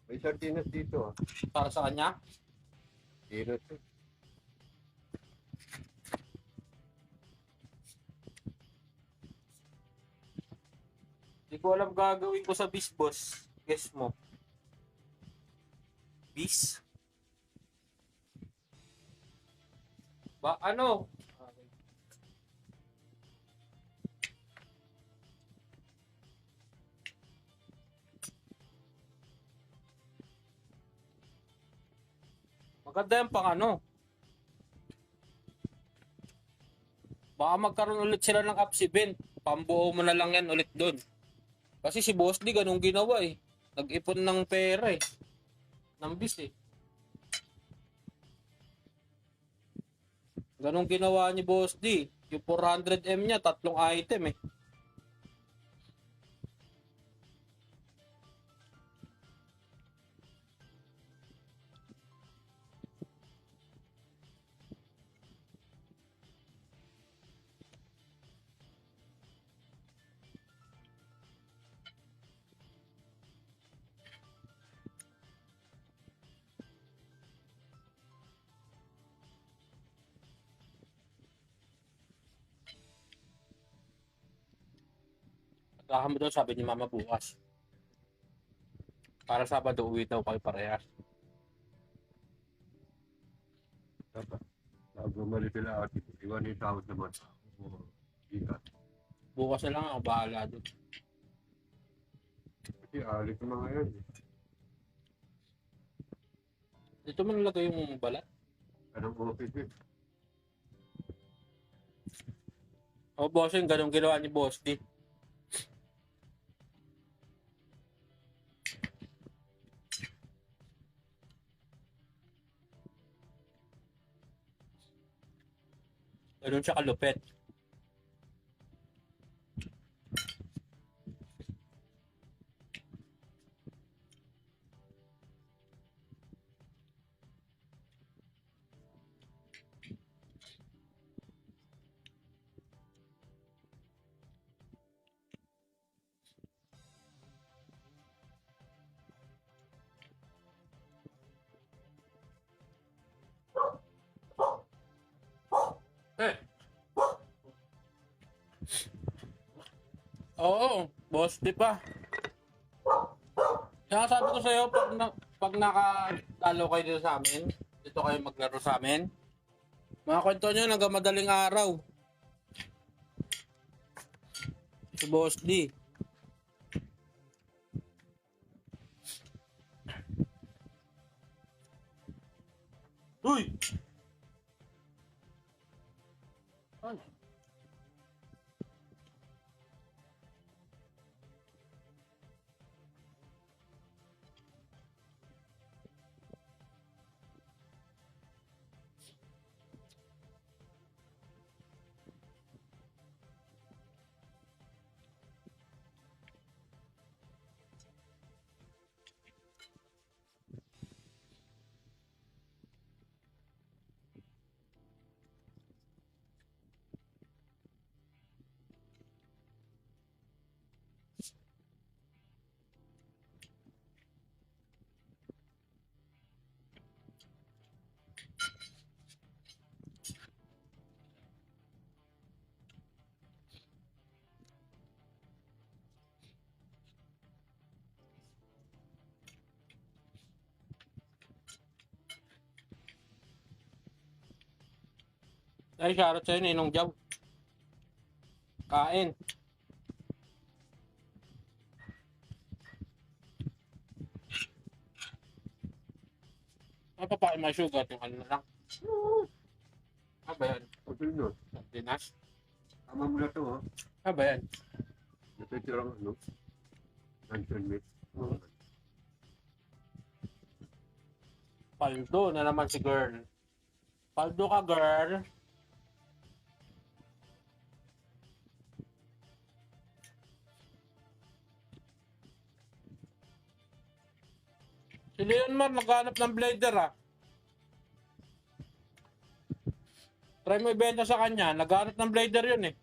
May sardinas dito ah. Para sa kanya? Sardinas eh. Hindi ko alam gagawin ko sa bis boss. Guess mo. Bis? Ba ano? Maganda yan pang ano. Baka magkaroon ulit sila ng upsi event. Pambuo mo na lang yan ulit doon. Kasi si Boss D ganun ginawa eh. Nag-ipon ng pera eh. Ng bis eh. Ganun ginawa ni Boss D. Yung 400M niya, 3 item eh. Saka mo daw sabi ni Mama bukas. Para Sabado uwi daw kayo parehas. Dapat. Bago bumalik sila ate, iwan yung tawad naman. Oo, kita. Bukas na lang ako bahala doon. Kasi alit yung mga yan. Dito mo nalagay yung balat. Anong office eh? O bossing, ganun ginawa ni Boss D. Ganun siya kalupit. Eh. Oo, Boss D pa. Kaya sabi ko sa'yo, pag nakatalo kayo dito sa amin, dito kayo maglaro sa amin, mga kwento nyo hanggang madaling araw. Si Boss D. Uy! Ano? Ay, shoutout sa'yo, Ninong Jaw. Kain. Ay, papakin may sugar, yung ano na lang. Ano ba yan? Okay nun. Dinas? Tama mo na to ha. Ano ba yan? Napitirang ano. Luncheon meat. Paldo na naman si girl. Paldo ka, girl. Si Leon Mar, naghanap ng blader ah. Try mo ibenta sa kanya. Naghanap ng blader yun eh.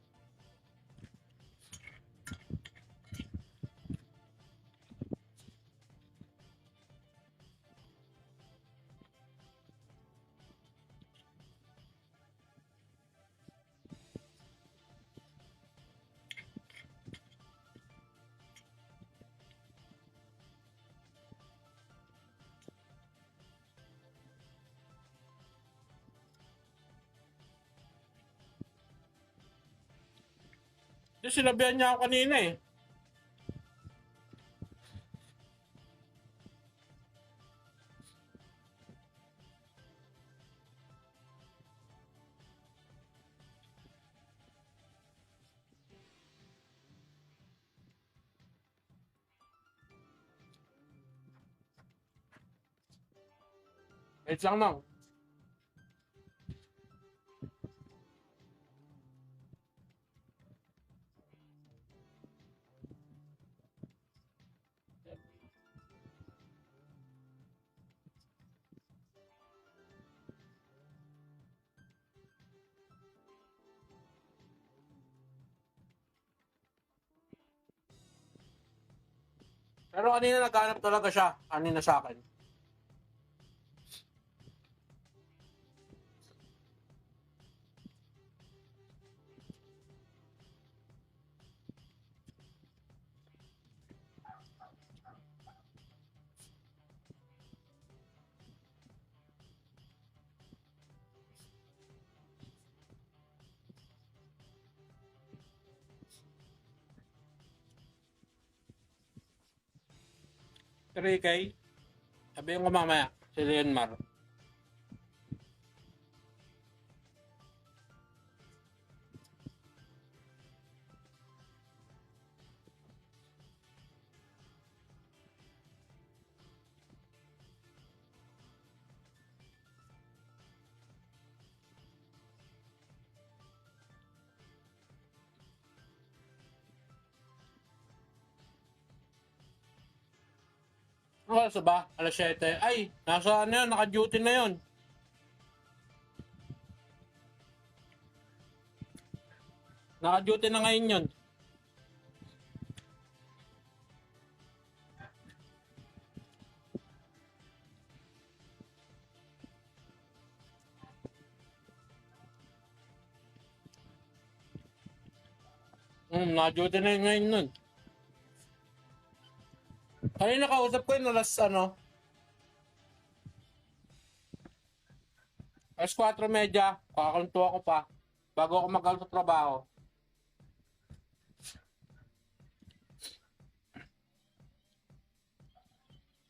Yung sinabihan niya ako kanina eh. Wait lang nang. Pero kanina naghanap talaga siya. Kanina sa akin. Pero kay, sabihin ko mamaya, si Leonmar. Ano oras na ba? Alas 7. Ay, nasa ano yun, naka-duty na yun. Naka-duty na ngayon yun. Naka-duty na yun ngayon nun. Kanina kausap ko yun, alas 4:30, kakakanto ako pa bago ako mag-out sa trabaho.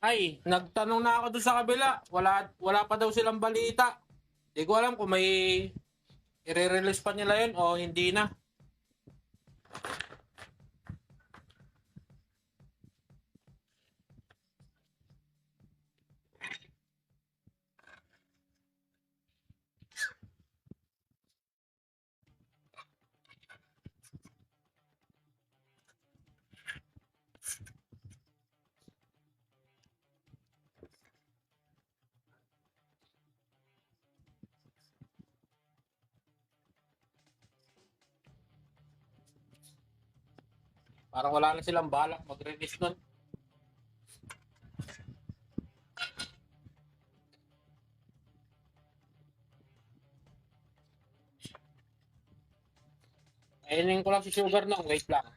Ay, nagtanong na ako doon sa kabila. Wala pa daw silang balita. Hindi ko alam kung may i-release pa nila yun o hindi na. Parang wala na silang balak mag-release nun. Ayun ko lang si Sugar nung, wait lang.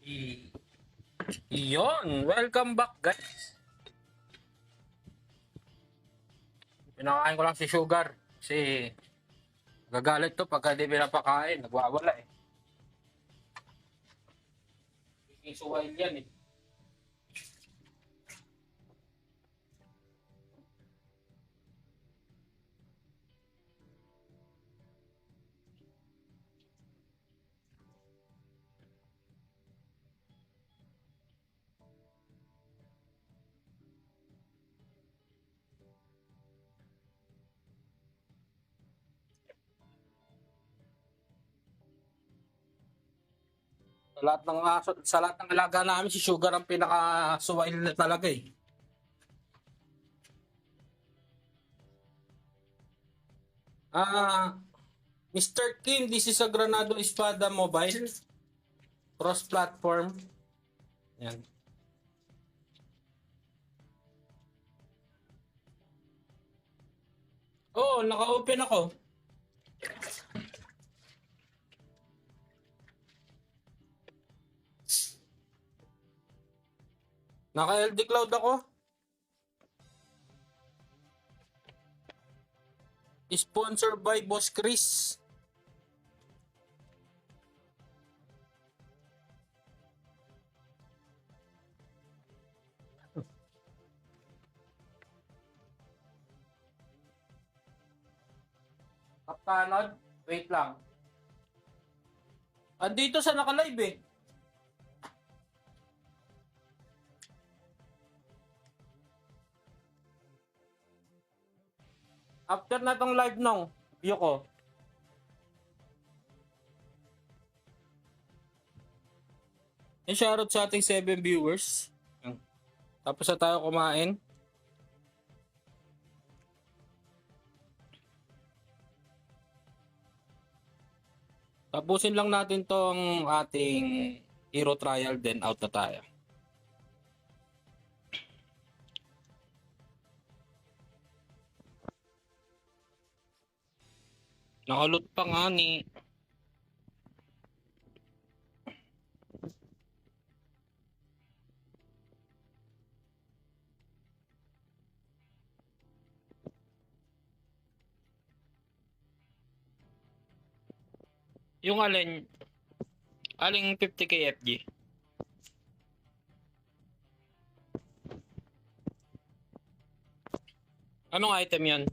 I- Iyon, welcome back guys. Pinakain ko lang si Sugar kasi gagalit to pagka di pinapakain, nagwawala eh. Isuwain yan eh. Sa lahat ng alaga namin, si Sugar ang pinaka-suwail na talaga eh. Ah, Mr. Kim, this is a Granado Espada mobile. Cross-platform. Yan. Oo, naka-open ako. Naka-LD Cloud ako. Sponsored by Boss Chris. Kaptanod, wait lang. Andito sa naka-live eh. After na tong live nung view ko. Shoutout sa ating 7 viewers. Tapos na tayo kumain. Tapusin lang natin tong ating hero trial, then out na tayo. Nakalot pa nga ni. Yung aling 50k FG. Anong item yan?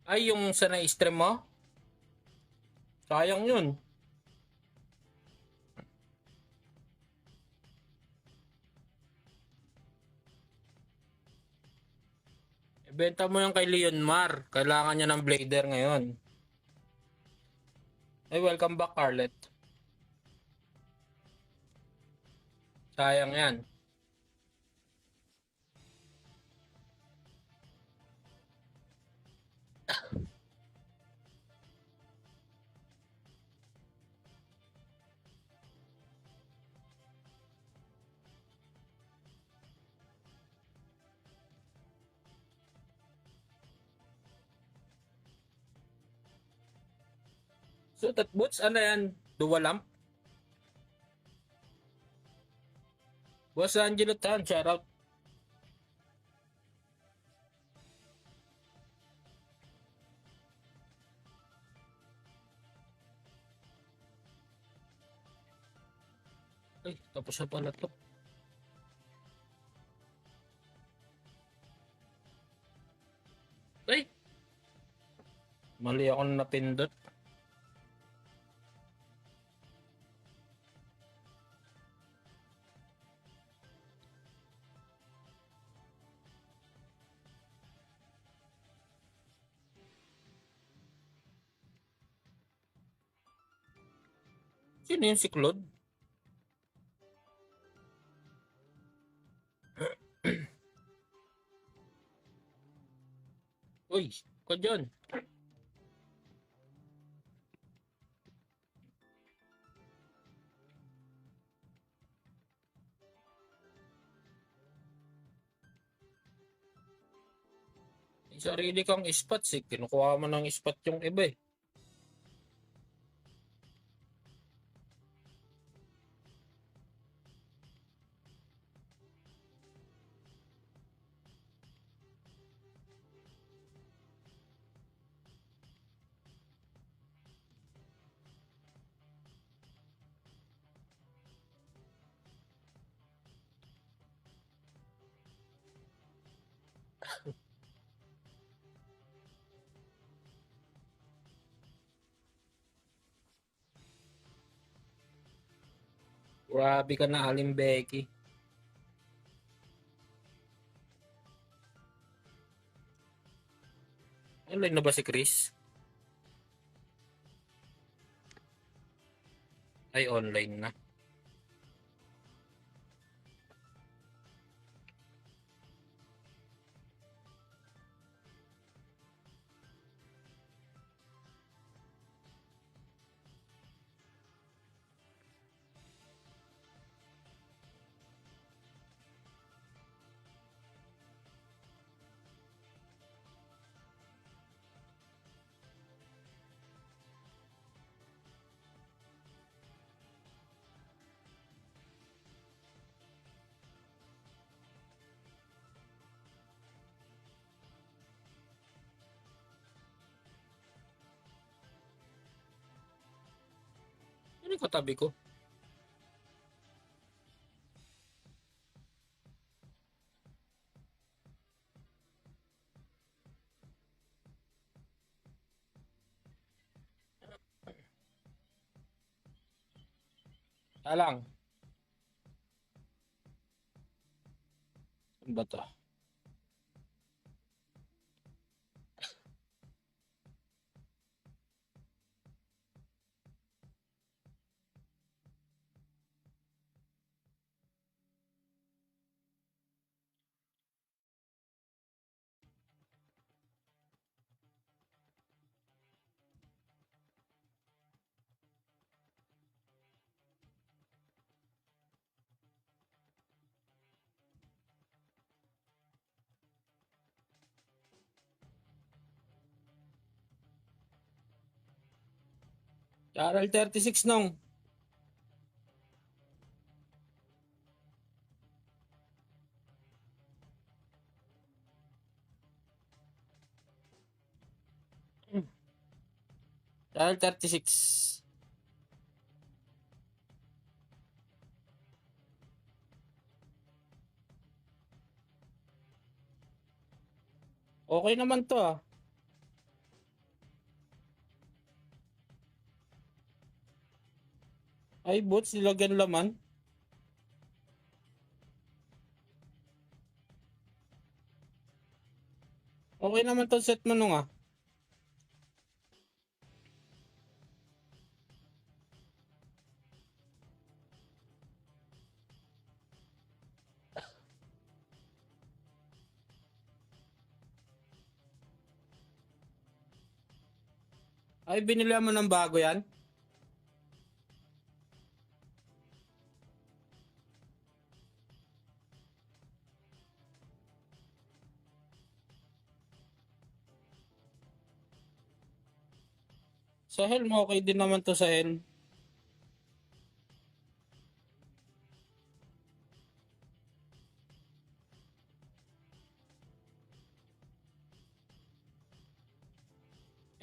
Ay, yung sa na-stream mo? Sayang yun. Ibenta mo yung kay Leon Mar. Kailangan niya ng blader ngayon. Ay, welcome back, Carlet. Sayang yan. So, that boots, ano yan? Dual lamp? Boss Angelo Tan, shoutout. Ay, tapos na pala to. Ay! Mali ako na napindot. Sino yung si Claude? Uy, ka dyan. Sarili kang spots eh. Kinukuha mo ng spot yung iba eh. Grabe ka na, Aling Becky. Online na ba si Chris? Ay, online na. Ano yung katabi ko? Alang. Ano ba to? RL36 nung. RL36. Okay naman to ah. Ay, boots, nilagyan laman. Okay naman to set mo nung ah. Ay, binili mo ng bago yan? Sa helm, okay din naman to sa helm.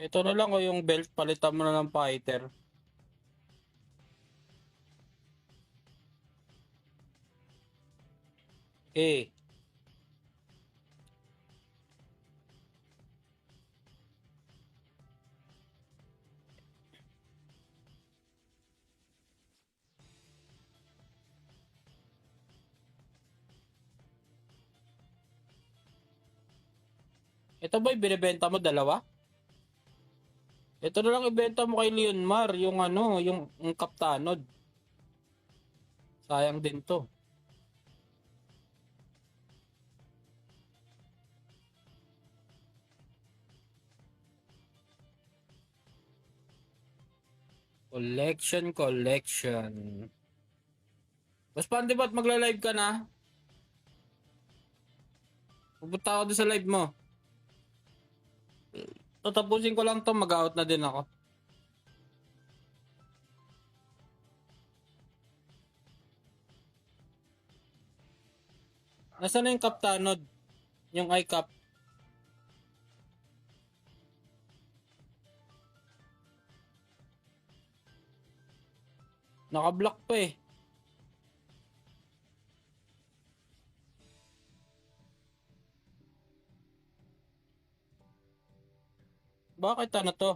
Ito na lang o yung belt, palitan mo na ng fighter. Okay. Ito ba binibenta mo dalawa? Ito na lang ibenta mo kay Leonmar, yung ano, yung Kaptanod. Sayang din to. Collection. Mas pandi ba't magla-live ka na? Pupunta ako doon sa live mo. Tatapusin ko lang to, mag-out na din ako. Nasaan na yung Kaptanod? Yung iCap. Naka-block pa eh. Bakit ano to?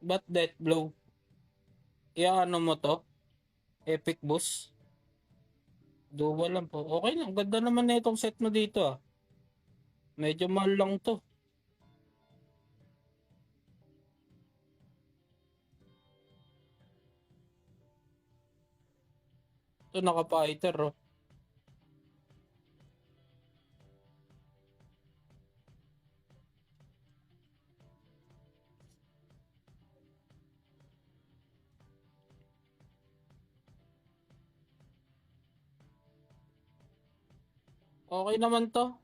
Ba't death blow? Ano mo to? Epic boss? Dual lang po. Okay lang. Ganda naman na itong set mo dito ah. Medyo mahal lang to. Ito naka-fighter oh. Okay naman to.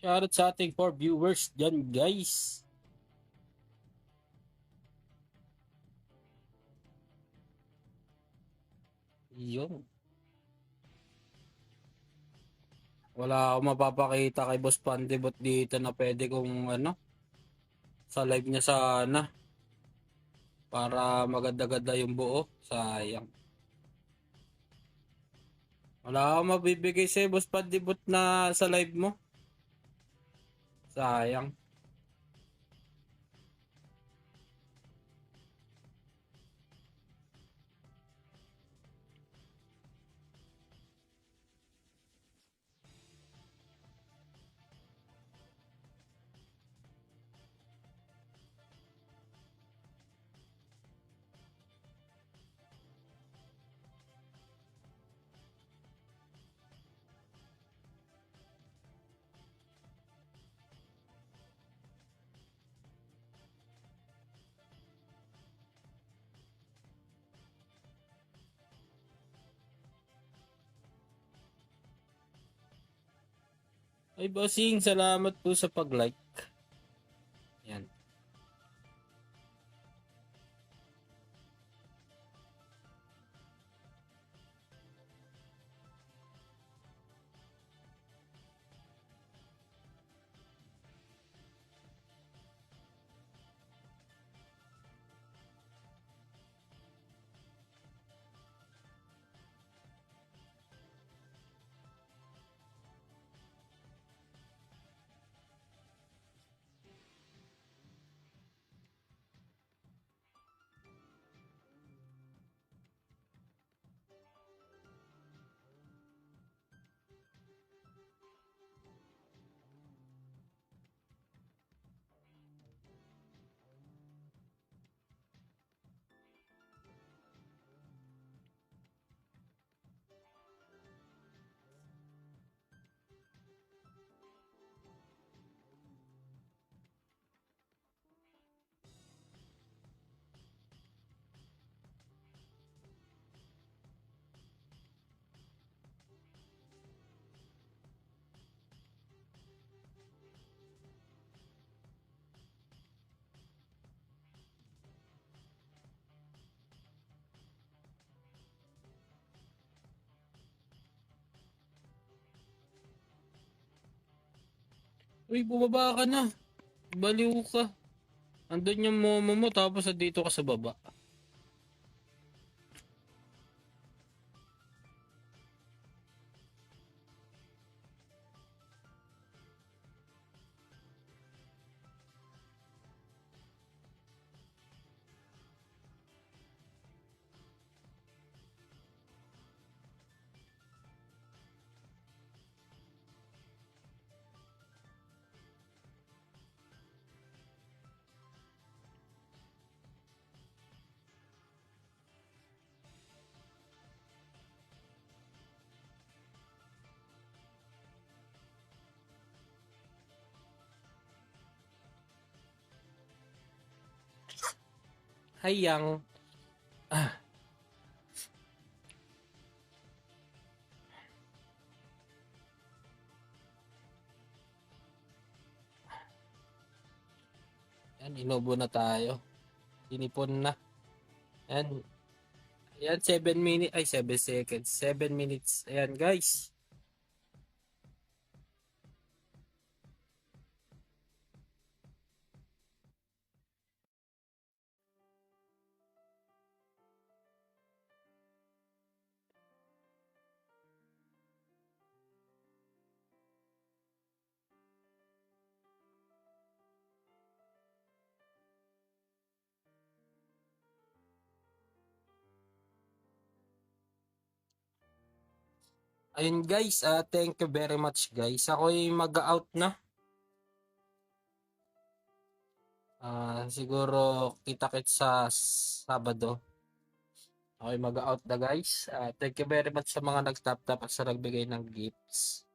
Shoutout sa ating 4 viewers dyan guys. Yun. Wala akong mapapakita kay Boss Pandibot dito na pwede kong sa live niya sana. Para maganda-ganda yung buo. Sayang. Wala akong mabibigay sa'yo Boss Pandibot na sa live mo. Sayang. Ay bossing, salamat po sa pag-like. Yan. Uy, bumaba ka na. Baliw ka. Andun yung momo mo tapos dito ka sa baba. Hayang. Ah, yan, inubo na tayo. Inipon na. Yan. Yan, 7 minutes. Ay, 7 seconds. 7 minutes. Ayan, guys. Ayun, guys. Thank you very much, guys. Ako'y mag-out na. Siguro kita-kits sa Sabado. Ako'y mag-out na, guys. Thank you very much sa mga nag-tap-tap at sa nagbigay ng gifts.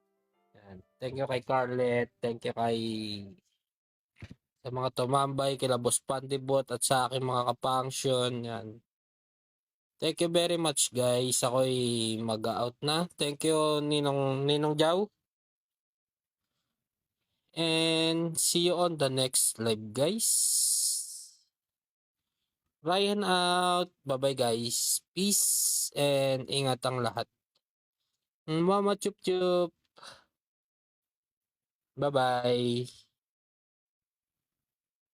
Yan. Thank you kay Carlet. Thank you kay sa mga tumambay, kila Boss Pandibot at sa aking mga kapangsyon. Yan. Thank you very much, guys. Ako'y mag-out na. Thank you, Ninong Jao. And see you on the next live, guys. Ryan out. Bye-bye, guys. Peace and ingat ang lahat. Mama chup chup. Bye-bye.